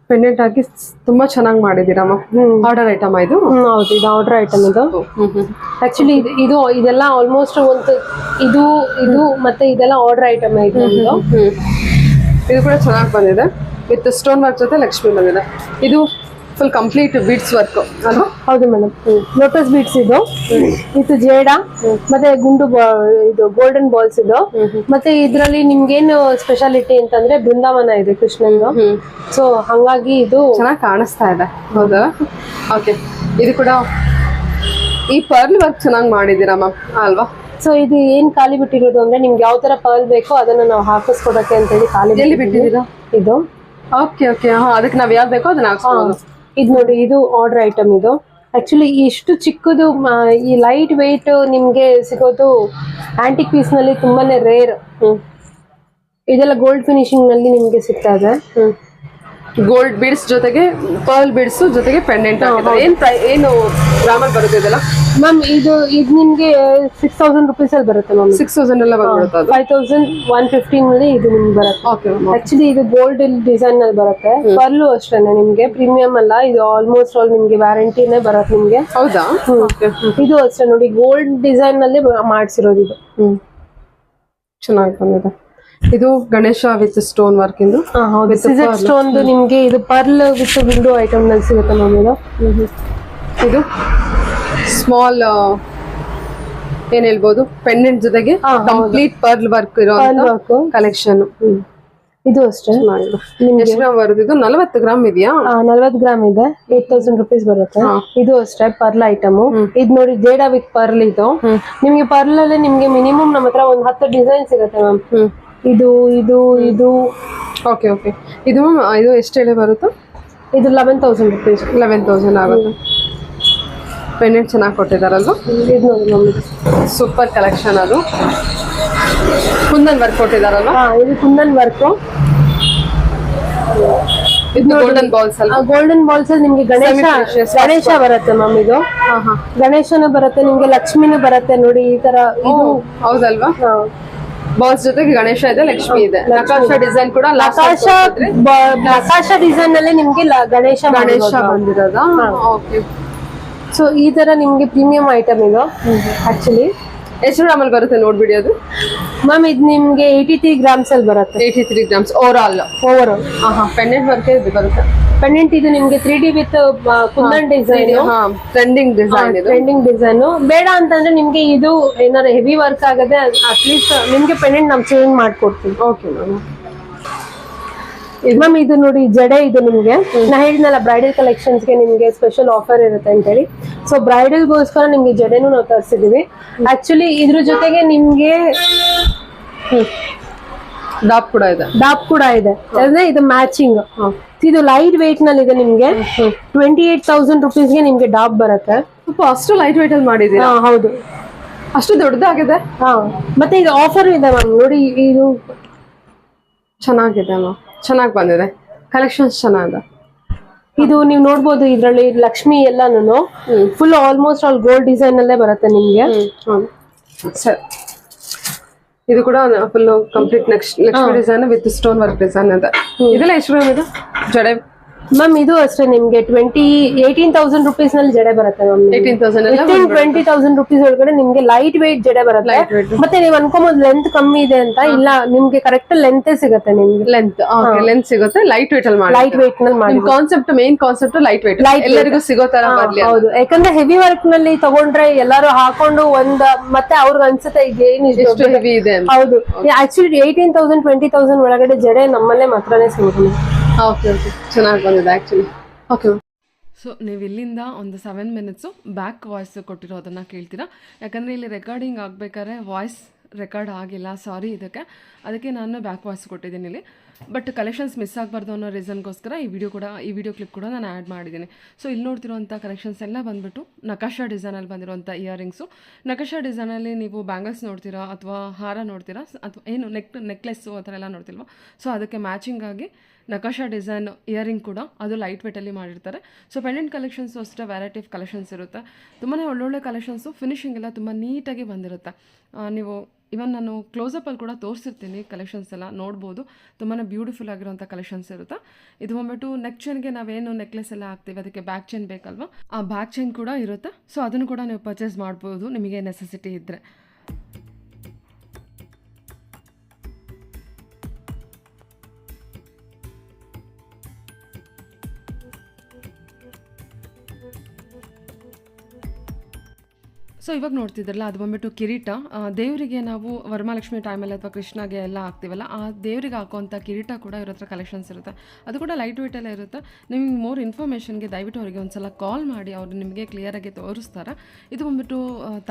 ಪೆಂಡೆಂಟ್ ಆಗಿ ತುಂಬಾ ಚೆನ್ನಾಗಿ ಮಾಡಿದೀರಮ್ಮ. ಆರ್ಡರ್ ಐಟಮ್ ಇದು? ಹೌದು, ಇದು ಆರ್ಡರ್ ಐಟಮ್. ಇದು ಆಕ್ಚುಲಿ ಇದೆಲ್ಲ ಆಲ್ಮೋಸ್ಟ್ ಒಂದು ಇದು ಮತ್ತೆ ಇದೆಲ್ಲ ಆರ್ಡರ್ ಐಟಮ್ ಇದು. ಇದು ಕೂಡ ಚೆನ್ನಾಗಿ ಬಂದಿದೆ ವಿತ್ ಸ್ಟೋನ್ ವರ್ಕ್ ಜೊತೆ ಲಕ್ಷ್ಮಿ ಬಂದಿದೆ. ಇದು ಫುಲ್ ಕಂಪ್ಲೀಟ್ ಬೀಡ್ಸ್ ವರ್ಕ್ ಅಲ್ವಾ? ಹೌದು ಮೇಡಮ್. ಲೋಟಸ್ ಬೀಡ್ಸ್ ಇದು ವಿತ್ ಜೇಡ ಮತ್ತೆ ಇದು ಗೋಲ್ಡನ್ ಬಾಲ್ಸ್ ಇದು. ಮತ್ತೆ ಇದ್ರಲ್ಲಿ ನಿಮ್ಗೇನು ಸ್ಪೆಷಾಲಿಟಿ ಅಂತಂದ್ರೆ ಬೃಂದಾವನ ಇದೆ ಕೃಷ್ಣಂದು. ಸೊ ಹಂಗಾಗಿ ಇದು ಚೆನ್ನಾಗಿ ಕಾಣಿಸ್ತಾ ಇದೆ. ಹೌದಾ? ಓಕೆ ಇದು ಕೂಡ ಈ ಪರ್ಲ್ ವರ್ಕ್ ಚೆನ್ನಾಗಿ ಮಾಡಿದೀರಾ ಮ್ಯಾಮ್ ಅಲ್ವಾ? ಸೊ ಇದು ಏನ್ ಖಾಲಿ ಬಿಟ್ಟಿರೋದು ಅಂದ್ರೆ ನಿಮ್ಗೆ ಯಾವ ತರ ಪರ್ಲ್ ಬೇಕೋ ಅದನ್ನ ನಾವು ಹಾಕಿಸ್ಕೊಡಕ್ಕೆ ಅಂತ ಹೇಳಿ ಖಾಲಿ ಎಲ್ಲಿ ಬಿಟ್ಟಿದ್ದೀರಾ ಇದು? ಓಕೆ ಓಕೆ ಅದಕ್ಕೆ ನಾವ್ ಯಾವ್ದು ಬೇಕೋ ಅದನ್ನ ಹಾಕ್ಸ್ಬೋದು. ಇದು ನೋಡಿ, ಇದು ಆರ್ಡರ್ ಐಟಮ್. ಇದು ಆಕ್ಚುಲಿ ಇಷ್ಟು ಚಿಕ್ಕದು ಈ ಲೈಟ್ ವೆಯ್ಟ್ ನಿಮ್ಗೆ ಸಿಗೋದು ಆಂಟಿಕ್ ಪೀಸ್ ನಲ್ಲಿ ತುಂಬಾನೇ ರೇರ್. ಇದೆಲ್ಲ ಗೋಲ್ಡ್ ಫಿನಿಶಿಂಗ್ ನಲ್ಲಿ ನಿಮ್ಗೆ ಸಿಗ್ತಾ ಇದೆ. ಗೋಲ್ಡ್ ಬೀಡ್ಸ್ ಜೊತೆಗೆ ಪರ್ಲ್ ಬೀಡ್ಸ್ ಜೊತೆಗೆ ಪೆಂಡೆಂಟ್ ಏನು ಗ್ರಾಮಲ್ಲಿ ಬರುತ್ತೆ ಇದೆಲ್ಲ ಮ್ಯಾಮ್? ಇದು ನಿಮ್ಗೆ 6000 rupees ಅಲ್ಲಿ ಬರುತ್ತೆ ಮ್ಯಾಮ್. 6000 ಎಲ್ಲ ಬಂದ್ಬಿಡುತ್ತೆ. 5115 ನಲ್ಲಿ ಇದು ನಿಮ್ಗೆ ಬರುತ್ತೆ. ಓಕೆ ಆಕ್ಚುಲಿ ಇದು ಗೋಲ್ಡ್ ಡಿಸೈನ್ ನಲ್ಲಿ ಬರುತ್ತೆ. ಪರ್ಲು ಅಷ್ಟೇನೆ ನಿಮ್ಗೆ ಪ್ರೀಮಿಯಂ ಅಲ್ಲ, ಇದು ಆಲ್ಮೋಸ್ಟ್ ಆಲ್ ನಿಮ್ಗೆ ವ್ಯಾರಂಟಿನೇ ಬರುತ್ತೆ ನಿಮ್ಗೆ. ಹೌದಾ? ಇದು ಅಷ್ಟೇ ನೋಡಿ, ಗೋಲ್ಡ್ ಡಿಸೈನ್ ನಲ್ಲಿ ಮಾಡಿಸಿರೋದು ಇದು. ಚೆನ್ನಾಗಿ ಬಂದಿದೆ. ಇದು ಗಣೇಶ ವಿತ್ ಸ್ಟೋನ್ ವರ್ಕ್ ಇಂದು. ಹೌದು, ಸಿಜರ್ ಸ್ಟೋನ್ ನಿಮ್ಗೆ ಇದು ಪರ್ಲ್ ವಿತ್ ವಿಂಡೋ ಐಟಮ್ ನಲ್ಲಿ ಸಿಗುತ್ತೆ ಮ್ಯಾಮ್. ಇದು ಸ್ಮಾಲ್ ಏನ್ ಹೇಳ್ಬೋದು ಪೆಂಡೆಂಟ್ ಜೊತೆಗೆ ಕಂಪ್ಲೀಟ್ ಪರ್ಲ್ ವರ್ಕ್ ಇರೋ ಕಲೆಕ್ಷನ್. ಇದು ಅಷ್ಟೇ. ಎಷ್ಟು ಗ್ರಾಮ್ ಬರುತ್ತೆ ಇದು? 40 ಗ್ರಾಮ್ ಇದೆಯಾ? 40 ಗ್ರಾಮ್ ಇದೆ. 8000 rupees ಬರುತ್ತೆ. ಇದು ಅಷ್ಟೇ ಪರ್ಲ್ ಐಟಮ್. ಇದು ನೋಡಿ ಜೇಡಾ ವಿತ್ ಪರ್ಲ್. ಇದು ನಿಮ್ಗೆ ಪರ್ಲ್ ಅಲ್ಲಿ ನಿಮ್ಗೆ ಮಿನಿಮಮ್ ನಮ್ಮ ಹತ್ರ ಒಂದು 10 ಡಿಸೈನ್ ಸಿಗುತ್ತೆ ಮ್ಯಾಮ್. ಇದು ಓಕೆ ಓಕೆ ಇದು ಎಷ್ಟು ಹೇಳಿ ಬರುತ್ತೆ? ಇದು 11,000 rupees. 11,000 ಆಗುತ್ತೆ. ಪೆಂಡೆಂಟ್ ಚೆನ್ನಾಗಿ ಕೊಟ್ಟಿದಾರಲ್ವ? ಇದು ನೋಡಿ ಮಮ್ಮಿ, ಸೂಪರ್ ಕಲೆಕ್ಷನ್. ಅದು ಕುಂದನ್ ವರ್ಕ್ ಕೊಟ್ಟಿದಾರಲ್ವ? ಇದು ಕುಂದನ್ ವರ್ಕ್. ಇದು ಗೋಲ್ಡನ್ ಬಾಲ್ಸ್ ಅಲ್ಲ? ಗೋಲ್ಡನ್ ಬಾಲ್ಸ್ ಅಲ್ಲಿ ನಿಮ್ಗೆ ಗಣೇಶ ಬರುತ್ತೆ ಮ್ಯಾಮ್. ಇದು ಗಣೇಶನು ಬರುತ್ತೆ ನಿಮ್ಗೆ, ಲಕ್ಷ್ಮಿನೂ ಬರುತ್ತೆ ನೋಡಿ ಈ ತರ. ಇದು ಹೌದಲ್ವಾ? ಬಾಲ್ಸ್ ಜೊತೆಗೆ ಗಣೇಶ ಇದೆ, ಲಕ್ಷ್ಮಿ ಇದೆ. ನಕಾಶ ಡಿಸೈನ್ ಕೂಡ ನಕಾಶ ಡಿಸೈನ್ ನಲ್ಲಿ ನಿಮ್ಗೆ ಗಣೇಶ ಬಂದಿರೋದಾ? ಓಕೆ. ಸೊ ಈ ತರ ನಿಮ್ಗೆ ಪ್ರೀಮಿಯಂ ಐಟಮ್ ಇದು. ಆಕ್ಚುಲಿ ಎಷ್ಟು ಗ್ರಾಮಲ್ಲಿ ಬರುತ್ತೆ ನೋಡ್ಬಿಡಿ ಅದು ಮ್ಯಾಮ್? ಇದು ನಿಮ್ಗೆ 83 ಗ್ರಾಮ್ಸ್ ಅಲ್ಲಿ ಬರುತ್ತೆ. 83 grams over all. Pendant work ಬರುತ್ತೆ. ಪೆಂಡೆಂಟ್ ಇದು ನಿಮ್ಗೆ 3D with kundan design, trending design. Trending design ಬೇಡ ಅಂತಂದ್ರೆ ನಿಮ್ಗೆ ಇದು ಏನಾದ್ರು ಹೆವಿ ವರ್ಕ್ ಆಗದೆ ಅಟ್ಲೀಸ್ಟ್ ನಿಮ್ಗೆ ಪೆಂಡೆಂಟ್ ನಾವು ಚೇಂಜ್ ಮಾಡ್ಕೊಡ್ತೀವಿ. Okay ma'am. ಮ್ಯಾಮ್ ಇದು ನೋಡಿ ಜಡೆ. ಇದು ನಿಮ್ಗೆ ನಾ ಹೇಳಿದ್ನಲ್ಲ ಬ್ರೈಡಲ್ ಕಲೆಕ್ಷನ್ಸ್ ಗೆ ನಿಮ್ಗೆ ಸ್ಪೆಷಲ್ ಆಫರ್ ಇರುತ್ತೆ ಅಂತ ಹೇಳಿ. ಸೊ ಬ್ರೈಡಲ್ ಗೋಸ್ಕರ ನಿಮ್ಗೆ ಜಡೆನೂ ನಾವು ತರಿಸಿದೀವಿ. ಆಕ್ಚುಲಿ ಇದ್ರ ಜೊತೆಗೆ ನಿಮ್ಗೆ ಡಾಪ್ ಕೂಡ ಇದೆ. ಅಂದ್ರೆ ಇದು ಮ್ಯಾಚಿಂಗ್. ಇದು ಲೈಟ್ ವೇಟ್ ನಲ್ಲಿ ಇದೆ ನಿಮ್ಗೆ. 28,000 rupees ಗೆ ನಿಮ್ಗೆ ಡಾಪ್ ಬರುತ್ತೆ. ಅಷ್ಟು ಲೈಟ್ ವೇಟ್ ಅಲ್ಲಿ ಮಾಡಿದೀರಾ? ಹೌದು, ಅಷ್ಟು ದೊಡ್ಡದಾಗಿದೆ. ಮತ್ತೆ ಇದು ಆಫರ್ ಇದೆ ಮ್ಯಾಮ್ ನೋಡಿ. ಇದು ಚೆನ್ನಾಗಿದೆ ಮ್ಯಾಮ್, ಚೆನ್ನಾಗಿ ಬಂದಿದೆ. ಕಲೆಕ್ಷನ್ಸ್ ಚೆನ್ನಾಗ. ಇದು ನೀವು ನೋಡ್ಬೋದು, ಇದ್ರಲ್ಲಿ ಲಕ್ಷ್ಮಿ ಎಲ್ಲಾನು full almost all gold design ಅಲ್ಲೇ ಬರುತ್ತೆ ನಿಮ್ಗೆ. ಸರ್ ಇದು ಕೂಡ full complete Lakshmi design with stone work design ಇದೆ. ಇದೆಲ್ಲ ಎಷ್ಟು ಮ್ಯಾಮ್ ಇದು ಜಡೆ? ಮ್ಯಾಮ್ ಇದು ಅಷ್ಟೇ ನಿಮ್ಗೆ 18,000 ರುಪೀಸ್ ನಲ್ಲಿ ಜಡೆ ಬರುತ್ತೆ ಮ್ಯಾಮ್. 18,000 20,000 ರುಪೀಸ್ ಒಳಗಡೆ ನಿಮ್ಗೆ ಲೈಟ್ ವೇಟ್ ಜಡೆ ಬರುತ್ತೆ. ಮತ್ತೆ ನೀವು ಅನ್ಕೋಬಹುದು ಲೆಂತ್ ಕಮ್ಮಿ ಇದೆ ಅಂತ, ಇಲ್ಲ ನಿಮ್ಗೆ ಕರೆಕ್ಟ್ ಲೆಂತ್ ಸಿಗುತ್ತೆ ನಿಮ್ಗೆ. ಲೆಂತ್ ಸಿಗುತ್ತೆ, ಲೈಟ್ ವೇಟ್ ಅಲ್ಲಿ ಮಾಡಿ. ಲೈಟ್ ವೇಟ್ ನಲ್ಲಿ ಮಾಡಿ. Concept main concept light weight, ಎಲ್ಲರಿಗೂ ಸಿಗೋ ತರ ಬರ್ಲಿ. ಹೌದು, ಯಾಕಂದ್ರೆ ಹೆವಿ ವರ್ಕ್ ನಲ್ಲಿ ತಗೊಂಡ್ರೆ ಎಲ್ಲರೂ ಹಾಕೊಂಡು ಮತ್ತೆ ಅವ್ರಿಗೆ ಅನ್ಸುತ್ತೆ ಎಷ್ಟು ಹೆವಿ ಇದೆ ಅಂತ. ಹೌದು, ಆಕ್ಚುಲಿ 18,000 20,000 ಒಳಗಡೆ ಜಡೆ ನಮ್ಮಲ್ಲೇ ಮಾತ್ರನೇ ಸಿಗುತ್ತೆ. ಓಕೆ ಓಕೆ, ಚೆನ್ನಾಗಿ ಬಂದಿದೆ ಆಕ್ಚುಲಿ. ಓಕೆ. ಸೊ ನೀವು ಇಲ್ಲಿಂದ ಒಂದು 7 ಮಿನಿಟ್ಸು ಬ್ಯಾಕ್ ವಾಯ್ಸ್ ಕೊಟ್ಟಿರೋದನ್ನು ಕೇಳ್ತೀರಾ. ಯಾಕಂದರೆ ಇಲ್ಲಿ ರೆಕಾರ್ಡಿಂಗ್ ಆಗಬೇಕಾದ್ರೆ ವಾಯ್ಸ್ ರೆಕಾರ್ಡ್ ಆಗಿಲ್ಲ, ಸಾರಿ ಅದಕ್ಕೆ ನಾನು ಬ್ಯಾಕ್ ವಾಯ್ಸ್ ಕೊಟ್ಟಿದ್ದೀನಿ ಇಲ್ಲಿ. ಬಟ್ ಕಲೆಕ್ಷನ್ಸ್ ಮಿಸ್ ಆಗಬಾರ್ದು ಅನ್ನೋ ರೀಸನ್ಗೋಸ್ಕರ ಈ ವಿಡಿಯೋ ಕ್ಲಿಪ್ ಕೂಡ ನಾನು ಆ್ಯಡ್ ಮಾಡಿದ್ದೀನಿ. ಸೊ ಇಲ್ಲಿ ನೋಡ್ತಿರೋಂಥ ಕಲೆಕ್ಷನ್ಸ್ ಎಲ್ಲ ಬಂದುಬಿಟ್ಟು ನಕಾಶಾ ಡಿಸೈನಲ್ಲಿ ಬಂದಿರೋಂಥ ಇಯರಿಂಗ್ಸು. ನಕಾಶಾ ಡಿಸೈನಲ್ಲಿ ನೀವು ಬ್ಯಾಂಗಲ್ಸ್ ನೋಡ್ತೀರಾ ಅಥವಾ ಹಾರ ನೋಡ್ತೀರಾ ಅಥವಾ ಏನು ನೆಕ್ಲೆಸ್ಸು ಆ ಥರ ಎಲ್ಲ ನೋಡ್ತಿಲ್ವ. ಸೊ ಅದಕ್ಕೆ ಮ್ಯಾಚಿಂಗ್ ಆಗಿ ನಕಾಶಾ ಡಿಸೈನ್ ಇಯರಿಂಗ್ ಕೂಡ ಅದು ಲೈಟ್ ವೇಟಲ್ಲಿ ಮಾಡಿರ್ತಾರೆ. ಸೊ ಪೆಂಡೆಂಟ್ ಕಲೆಕ್ಷನ್ಸು ಅಷ್ಟೇ ವೆರೈಟಿ ಆಫ್ ಕಲೆಕ್ಷನ್ಸ್ ಇರುತ್ತೆ. ತುಂಬಾ ಒಳ್ಳೊಳ್ಳೆ ಕಲೆಕ್ಷನ್ಸು, ಫಿನಿಶಿಂಗ್ ಎಲ್ಲ ತುಂಬ ನೀಟಾಗಿ ಬಂದಿರುತ್ತೆ. ನೀವು ಇವನ್ ನಾನು ಕ್ಲೋಸಪ್ಪಲ್ಲಿ ಕೂಡ ತೋರಿಸಿರ್ತೀನಿ, ಕಲೆಕ್ಷನ್ಸ್ ಎಲ್ಲ ನೋಡ್ಬೋದು. ತುಂಬಾ ಬ್ಯೂಟಿಫುಲ್ ಆಗಿರೋಂಥ ಕಲೆಕ್ಷನ್ಸ್ ಇರುತ್ತೆ. ಇದು ಬಂದ್ಬಿಟ್ಟು ನೆಕ್ ಚೈನ್ಗೆ ನಾವೇನು ನೆಕ್ಲೆಸ್ ಎಲ್ಲ ಹಾಕ್ತೀವಿ ಅದಕ್ಕೆ ಬ್ಯಾಕ್ ಚೈನ್ ಬೇಕಲ್ವ, ಆ ಬ್ಯಾಕ್ ಚೈನ್ ಕೂಡ ಇರುತ್ತೆ. ಸೊ ಅದನ್ನು ಕೂಡ ನೀವು ಪರ್ಚೇಸ್ ಮಾಡ್ಬೋದು ನಿಮಗೆ ನೆಸೆಸಿಟಿ ಇದ್ದರೆ. ಸೊ ಇವಾಗ ನೋಡ್ತಿದ್ರಲ್ಲ, ಅದು ಬಂದ್ಬಿಟ್ಟು ಕಿರೀಟ. ದೇವರಿಗೆ ನಾವು ವರಮಹಾಲಕ್ಷ್ಮಿ ಟೈಮಲ್ಲಿ ಅಥವಾ ಕೃಷ್ಣಗೆ ಎಲ್ಲ ಹಾಕ್ತೀವಲ್ಲ, ಆ ದೇವರಿಗೆ ಹಾಕೋವಂಥ ಕಿರೀಟ ಕೂಡ ಇರೋ ಹತ್ರ ಕಲೆಕ್ಷನ್ಸ್ ಇರುತ್ತೆ. ಅದು ಕೂಡ ಲೈಟ್ ವೇಟಲ್ಲೇ ಇರುತ್ತೆ. ನಿಮಗೆ ಮೋರ್ ಇನ್ಫಾರ್ಮೇಷನ್ಗೆ ದಯವಿಟ್ಟು ಅವರಿಗೆ ಒಂದು ಸಲ ಕಾಲ್ ಮಾಡಿ, ಅವರು ನಿಮಗೆ ಕ್ಲಿಯರಾಗಿ ತೋರಿಸ್ತಾರೆ. ಇದು ಬಂದ್ಬಿಟ್ಟು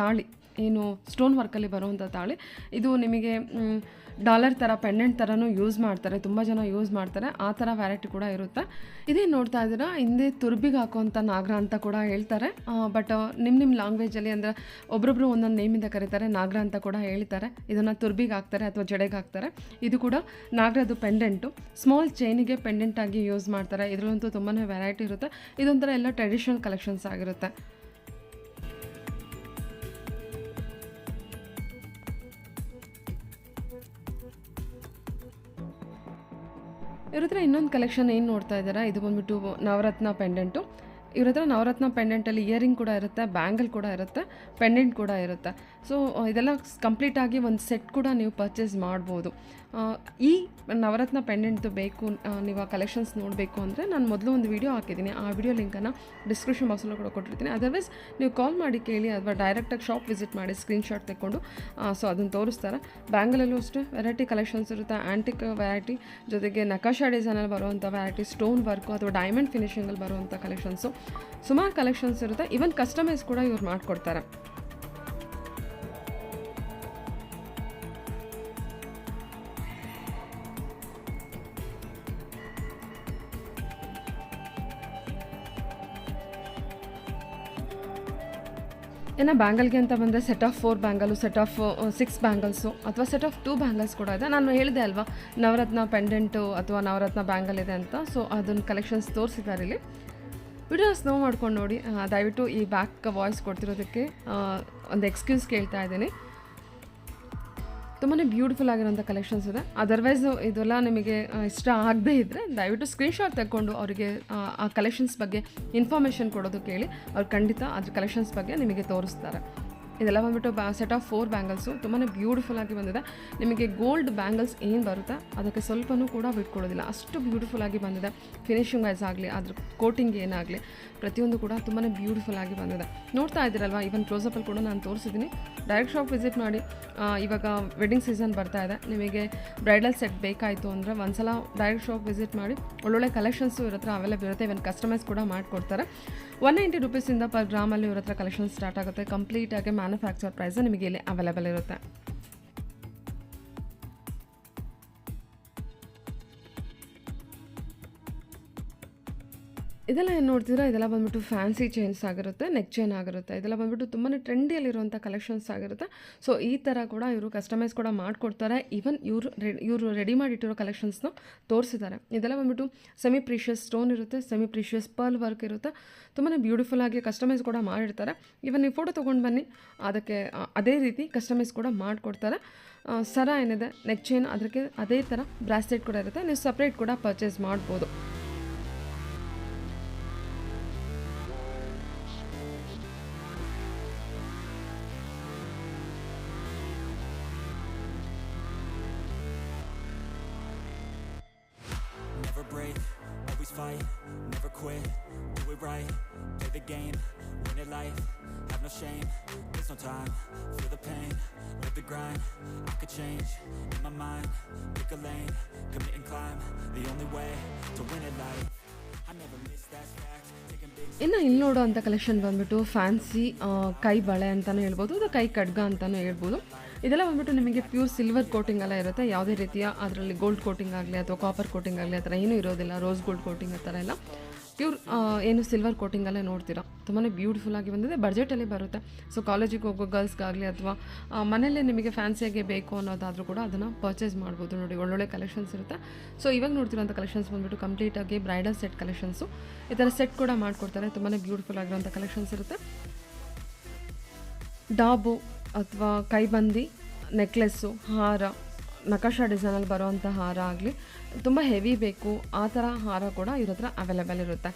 ತಾಳಿ, ಏನು ಸ್ಟೋನ್ ವರ್ಕಲ್ಲಿ ಬರುವಂಥ ತಾಳಿ. ಇದು ನಿಮಗೆ ಡಾಲರ್ ಥರ ಪೆಂಡೆಂಟ್ ಥರನೂ ಯೂಸ್ ಮಾಡ್ತಾರೆ, ತುಂಬ ಜನ ಯೂಸ್ ಮಾಡ್ತಾರೆ. ಆ ಥರ ವ್ಯಾರೈಟಿ ಕೂಡ ಇರುತ್ತೆ. ಇದೇನು ನೋಡ್ತಾ ಇದ್ದೀರಾ, ಹಿಂದೆ ತುರ್ಬಿಗೆ ಹಾಕೋವಂಥ ನಾಗರ ಅಂತ ಕೂಡ ಹೇಳ್ತಾರೆ. ಬಟ್ ನಿಮ್ಮ ಲ್ಯಾಂಗ್ವೇಜಲ್ಲಿ ಅಂದರೆ ಒಬ್ಬೊಬ್ಬರು ಒಂದೊಂದು ನೇಮಿಂದ ಕರೀತಾರೆ, ನಾಗರ ಅಂತ ಕೂಡ ಹೇಳ್ತಾರೆ. ಇದನ್ನು ತುರ್ಬಿಗೆ ಹಾಕ್ತಾರೆ ಅಥವಾ ಜಡೆಗೆ ಹಾಕ್ತಾರೆ. ಇದು ಕೂಡ ನಾಗರದ್ದು ಪೆಂಡೆಂಟು, ಸ್ಮಾಲ್ ಚೈನಿಗೆ ಪೆಂಡೆಂಟಾಗಿ ಯೂಸ್ ಮಾಡ್ತಾರೆ. ಇದರಲ್ಲಂತೂ ತುಂಬಾ ವೆರೈಟಿ ಇರುತ್ತೆ. ಇದೊಂಥರ ಎಲ್ಲ ಟ್ರೆಡಿಷನಲ್ ಕಲೆಕ್ಷನ್ಸ್ ಆಗಿರುತ್ತೆ. ಇವ್ರ ಹತ್ರ ಇನ್ನೊಂದು ಕಲೆಕ್ಷನ್ ಏನು ನೋಡ್ತಾ ಇದ್ದಾರೆ, ಇದು ಬಂದ್ಬಿಟ್ಟು ನವರತ್ನ ಪೆಂಡೆಂಟು. ಇವ್ರ ಹತ್ರ ನವರತ್ನ ಪೆಂಡೆಂಟಲ್ಲಿ ಇಯರಿಂಗ್ ಕೂಡ ಇರುತ್ತೆ, ಬ್ಯಾಂಗಲ್ ಕೂಡ ಇರುತ್ತೆ, ಪೆಂಡೆಂಟ್ ಕೂಡ ಇರುತ್ತೆ. ಸೊ ಇದೆಲ್ಲ ಕಂಪ್ಲೀಟಾಗಿ ಒಂದು ಸೆಟ್ ಕೂಡ ನೀವು ಪರ್ಚೇಸ್ ಮಾಡ್ಬೋದು. ಈ ನವರತ್ನ ಪೆಂಡೆಂಟ್ದು ಬೇಕು, ನೀವು ಆ ಕಲೆಕ್ಷನ್ಸ್ ನೋಡಬೇಕು ಅಂದರೆ ನಾನು ಮೊದಲು ಒಂದು ವಿಡಿಯೋ ಹಾಕಿದ್ದೀನಿ, ಆ ವಿಡಿಯೋ ಲಿಂಕನ್ನು ಡಿಸ್ಕ್ರಿಪ್ಷನ್ ಬಾಕ್ಸಲ್ಲೂ ಕೂಡ ಕೊಟ್ಟಿರ್ತೀನಿ. ಅದರ್ವೈಸ್ ನೀವು ಕಾಲ್ ಮಾಡಿ ಕೇಳಿ ಅಥವಾ ಡೈರೆಕ್ಟಾಗಿ ಶಾಪ್ ವಿಸಿಟ್ ಮಾಡಿ ಸ್ಕ್ರೀನ್ಶಾಟ್ ತೆಕ್ಕೊಂಡು ಸೊ ಅದನ್ನು ತೋರಿಸ್ತಾರೆ. ಬ್ಯಾಂಗಲಲ್ಲೂ ಅಷ್ಟೇ ವೆರೈಟಿ ಕಲೆಕ್ಷನ್ಸ್ ಇರುತ್ತೆ, ಆ್ಯಂಟಿಕ್ ವೆರೈಟಿ ಜೊತೆಗೆ ನಕಾಶಾ ಡಿಸೈನಲ್ಲಿ ಬರುವಂಥ ವೆರೈಟಿ, ಸ್ಟೋನ್ ವರ್ಕು ಅಥವಾ ಡೈಮಂಡ್ ಫಿನಿಷಿಂಗಲ್ಲಿ ಬರುವಂಥ ಕಲೆಕ್ಷನ್ಸು, ಸುಮಾರು ಕಲೆಕ್ಷನ್ಸ್ ಇರುತ್ತೆ. ಈವನ್ ಕಸ್ಟಮೈಸ್ ಕೂಡ ಇವ್ರು ಮಾಡಿಕೊಡ್ತಾರೆ. ಇನ್ನು ಬ್ಯಾಂಗಲ್ಗೆ ಅಂತ ಬಂದರೆ set of 4 bangle, set of 6 bangles ಅಥವಾ ಸೆಟ್ ಆಫ್ 2 ಬ್ಯಾಂಗಲ್ಸ್ ಕೂಡ ಇದೆ. ನಾನು ಹೇಳಿದೆ ಅಲ್ವಾ ನವರತ್ನ ಪೆಂಡೆಂಟು ಅಥವಾ ನವರತ್ನ ಬ್ಯಾಂಗಲ್ ಇದೆ ಅಂತ. ಸೊ ಅದನ್ನು ಕಲೆಕ್ಷನ್ಸ್ ತೋರಿಸಿದ್ದಾರೆ ಇಲ್ಲಿ. ವಿಡಿಯೋಸ್ ನೋವು ಮಾಡ್ಕೊಂಡು ನೋಡಿ. ದಯವಿಟ್ಟು ಈ ಬ್ಯಾಕ್ ವಾಯ್ಸ್ ಕೊಡ್ತಿರೋದಕ್ಕೆ ಒಂದು ಎಕ್ಸ್ಕ್ಯೂಸ್ ಕೇಳ್ತಾ ಇದ್ದೀನಿ. ತುಂಬಾ ಬ್ಯೂಟಿಫುಲ್ ಆಗಿರೋಂಥ ಕಲೆಕ್ಷನ್ಸ್ ಇದೆ. ಅದರ್ವೈಸ್ ಇದೆಲ್ಲ ನಿಮಗೆ ಇಷ್ಟ ಆಗದೇ ಇದ್ದರೆ ದಯವಿಟ್ಟು ಸ್ಕ್ರೀನ್ಶಾಟ್ ತೆಕ್ಕೊಂಡು ಅವರಿಗೆ ಆ ಕಲೆಕ್ಷನ್ಸ್ ಬಗ್ಗೆ ಇನ್ಫಾರ್ಮೇಷನ್ ಕೊಡೋದು ಕೇಳಿ, ಅವ್ರು ಖಂಡಿತ ಅದ್ರ ಕಲೆಕ್ಷನ್ಸ್ ಬಗ್ಗೆ ನಿಮಗೆ ತೋರಿಸ್ತಾರೆ. ಇದೆಲ್ಲ ಬಂದ್ಬಿಟ್ಟು ಸೆಟ್ ಆಫ್ 4 ಬ್ಯಾಂಗಲ್ಸು ತುಂಬಾ ಬ್ಯೂಟಿಫುಲ್ ಆಗಿ ಬಂದಿದೆ. ನಿಮಗೆ ಗೋಲ್ಡ್ ಬ್ಯಾಂಗಲ್ಸ್ ಏನು ಬರುತ್ತೆ ಅದಕ್ಕೆ ಸ್ವಲ್ಪನೂ ಕೂಡ ಬಿಟ್ಕೊಡೋದಿಲ್ಲ, ಅಷ್ಟು ಬ್ಯೂಟಿಫುಲ್ ಆಗಿ ಬಂದಿದೆ. ಫಿನಿಶಿಂಗ್ ವೈಸ್ ಆಗಲಿ, ಅದ್ರ ಕೋಟಿಂಗ್ ಏನಾಗಲಿ, ಪ್ರತಿಯೊಂದು ಕೂಡ ತುಂಬಾ ಬ್ಯೂಟಿಫುಲ್ ಆಗಿ ಬಂದಿದೆ. ನೋಡ್ತಾ ಇದ್ದೀರಲ್ವ, ಈವನ್ ಕ್ಲೋಸಪ್ಪಲ್ಲಿ ಕೂಡ ನಾನು ತೋರಿಸಿದ್ದೀನಿ. ಡೈರೆಕ್ಟ್ ಶಾಪ್ ವಿಸಿಟ್ ಮಾಡಿ. ಇವಾಗ ವೆಡ್ಡಿಂಗ್ ಸೀಸನ್ ಬರ್ತಾ ಇದೆ, ನಿಮಗೆ ಬ್ರೈಡಲ್ ಸೆಟ್ ಬೇಕಾಯಿತು ಅಂದರೆ ಒಂದ್ಸಲ ಡೈರೆಕ್ಟ್ ಶಾಪ್ ವಿಸಿಟ್ ಮಾಡಿ. ಒಳ್ಳೊಳ್ಳೆ ಕಲೆಕ್ಷನ್ಸು ಇವ್ರ ಹತ್ರ ಅವೈಲೇಬಲ್ ಇರುತ್ತೆ. ಇವನ್ ಕಸ್ಟಮೈಸ್ ಕೂಡ ಮಾಡಿಕೊಡ್ತಾರೆ. 190 ರುಪೀಸಿಂದ ಪರ್ ಗ್ರಾಮಲ್ಲಿ ಇವ್ರ ಹತ್ರ ಕಲೆಕ್ಷನ್ ಸ್ಟಾರ್ಟ್ ಆಗುತ್ತೆ. ಕಂಪ್ಲೀಟಾಗಿ ಮ್ಯಾನುಫ್ಯಾಕ್ಚರ್ ಪ್ರೈಸ್ ನಿಮಗೆ ಇಲ್ಲಿ ಅವೈಲೇಬಲ್ ಇರುತ್ತೆ. ಇದೆಲ್ಲ ಏನು ನೋಡ್ತಿದ್ರೆ ಇದೆಲ್ಲ ಬಂದ್ಬಿಟ್ಟು ಫ್ಯಾನ್ಸಿ ಚೈನ್ಸ್ ಆಗಿರುತ್ತೆ, ನೆಕ್ ಚೈನ್ ಆಗಿರುತ್ತೆ. ಇದೆಲ್ಲ ಬಂದ್ಬಿಟ್ಟು ತುಂಬಾ ಟ್ರೆಂಡಿಯಲ್ಲಿರುವಂಥ ಕಲೆಕ್ಷನ್ಸ್ ಆಗಿರುತ್ತೆ. ಸೊ ಈ ಥರ ಕೂಡ ಇವರು ಕಸ್ಟಮೈಸ್ ಕೂಡ ಮಾಡಿಕೊಡ್ತಾರೆ. ಈವನ್ ಇವರು ರೆಡಿ ಮಾಡಿಟ್ಟಿರೋ ಕಲೆಕ್ಷನ್ಸ್ನ ತೋರಿಸಿದ್ದಾರೆ. ಇದೆಲ್ಲ ಬಂದ್ಬಿಟ್ಟು ಸೆಮಿ ಪ್ರೀಷಿಯಸ್ ಸ್ಟೋನ್ ಇರುತ್ತೆ, ಸೆಮಿ ಪ್ರೀಷಿಯಸ್ ಪರ್ಲ್ ವರ್ಕ್ ಇರುತ್ತೆ. ತುಂಬಾ ಬ್ಯೂಟಿಫುಲ್ ಆಗಿ ಕಸ್ಟಮೈಸ್ ಕೂಡ ಮಾಡಿರ್ತಾರೆ. ಈವನ್ ನೀವು ಫೋಟೋ ತೊಗೊಂಡು ಬನ್ನಿ, ಅದಕ್ಕೆ ಅದೇ ರೀತಿ ಕಸ್ಟಮೈಸ್ ಕೂಡ ಮಾಡಿಕೊಡ್ತಾರೆ. ಸರ ಏನಿದೆ, ನೆಕ್ ಚೈನ್, ಅದಕ್ಕೆ ಅದೇ ಥರ ಬ್ರಾಸ್ಲೆಟ್ ಕೂಡ ಇರುತ್ತೆ. ನೀವು ಸಪ್ರೇಟ್ ಕೂಡ ಪರ್ಚೇಸ್ ಮಾಡ್ಬೋದು. Never break, always fight, never quit, do it right, play the game, win it life, have no shame, there's no time, feel the pain, live the grind, I could change, in my mind, pick a lane, commit and climb, the only way to win it life, I never miss that fact, taking big ಇನ್ನು ಇಲ್ಲಿ ನೋಡೋವಂಥ collection ಬಂದ್ಬಿಟ್ಟು fancy ಕೈ ಬಳೆ ಅಂತಲೂ ಹೇಳ್ಬೋದು, ಅದು ಕೈ ಖಡ್ಗ ಅಂತಲೂ ಹೇಳ್ಬೋದು. ಇದೆಲ್ಲ ಬಂದ್ಬಿಟ್ಟು ನಿಮಗೆ ಪ್ಯೂರ್ ಸಿಲ್ವರ್ ಕೋಟಿಂಗ್ ಎಲ್ಲ ಇರುತ್ತೆ. ಯಾವುದೇ ರೀತಿಯ ಅದರಲ್ಲಿ ಗೋಲ್ಡ್ ಕೋಟಿಂಗ್ ಆಗಲಿ ಅಥವಾ ಕಾಪರ್ ಕೋಟಿಂಗ್ ಆಗಲಿ ಆ ಥರ ಏನೂ ಇರೋದಿಲ್ಲ. ರೋಸ್ ಗೋಲ್ಡ್ ಕೋಟಿಂಗ್ ಆ ಥರ ಎಲ್ಲ ಪ್ಯೂರ್ ಏನು ಸಿಲ್ವರ್ ಕೋಟಿಂಗಲ್ಲೇ ನೋಡ್ತೀರಾ. ತುಂಬಾ ಬ್ಯೂಟಿಫುಲ್ಲಾಗಿ ಬಂದಿದೆ, ಬಡ್ಜೆಟಲ್ಲಿ ಬರುತ್ತೆ. ಸೊ ಕಾಲೇಜಿಗೆ ಹೋಗೋ ಗರ್ಲ್ಸ್ಗಾಗಲಿ ಅಥವಾ ಮನೆಯಲ್ಲೇ ನಿಮಗೆ ಫ್ಯಾನ್ಸಿಯಾಗಿ ಬೇಕು ಅನ್ನೋದಾದರೂ ಕೂಡ ಅದನ್ನು ಪರ್ಚೇಸ್ ಮಾಡ್ಬೋದು. ನೋಡಿ, ಒಳ್ಳೊಳ್ಳೆ ಕಲೆಕ್ಷನ್ಸ್ ಇರುತ್ತೆ. ಸೊ ಇವಾಗ ನೋಡ್ತಿರೋಂಥ ಕಲೆಕ್ಷನ್ಸ್ ಬಂದ್ಬಿಟ್ಟು ಕಂಪ್ಲೀಟಾಗಿ ಬ್ರೈಡಲ್ ಸೆಟ್ ಕಲೆಕ್ಷನ್ಸು. ಈ ಥರ ಸೆಟ್ ಕೂಡ ಮಾಡಿಕೊಡ್ತಾರೆ. ತುಂಬಾ ಬ್ಯೂಟಿಫುಲ್ ಆಗಿರೋಂಥ ಕಲೆಕ್ಷನ್ಸ್ ಇರುತ್ತೆ. ಡಾಬು ಅಥವಾ ಕೈಬಂದಿ, ನೆಕ್ಲೆಸ್ಸು, ಹಾರ, ನಕಾಶಾ ಡಿಸೈನಲ್ಲಿ ಬರೋವಂಥ ಹಾರ ಆಗಲಿ, ತುಂಬ ಹೆವಿ ಬೇಕು ಆ ಥರ ಹಾರ ಕೂಡ ಇವ್ರ ಹತ್ರ ಅವೈಲೇಬಲ್ ಇರುತ್ತೆ.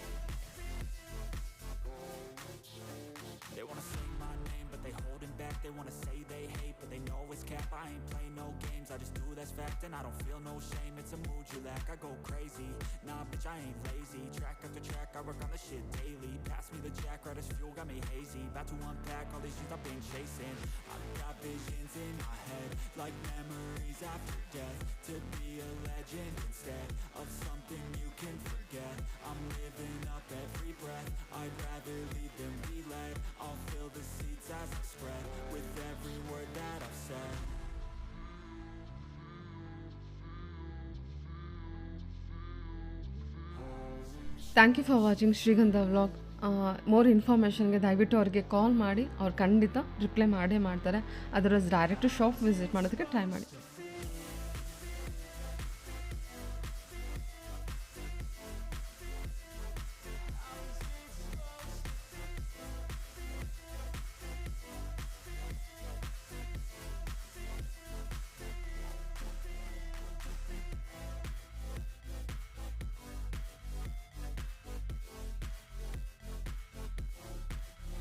They wanna say my name, but they holding back. They wanna say they hate, but they know it's cap. I ain't play no games, I just do that's fact. And I don't feel no shame, it's a mood you lack. I go crazy, nah bitch I ain't lazy. Track after track, I work on the shit daily. Pass me the jack, right as fuel, got me hazy. About to unpack all these things I've been chasing. I've got visions in my head, like memories after death. To be a legend instead of something you can forget. I'm living up every breath, I'd rather lead than be led. I'll fill the seats as I spread, with every word that I've said. Thank you for watching Shrigandha vlog. More ಇನ್ಫಾರ್ಮೇಷನ್ಗೆ ದಯವಿಟ್ಟು ಅವ್ರಿಗೆ call ಮಾಡಿ, ಅವ್ರು ಖಂಡಿತ reply ಮಾಡೇ ಮಾಡ್ತಾರೆ. Otherwise direct shop visit ಮಾಡೋದಕ್ಕೆ try ಮಾಡಿ.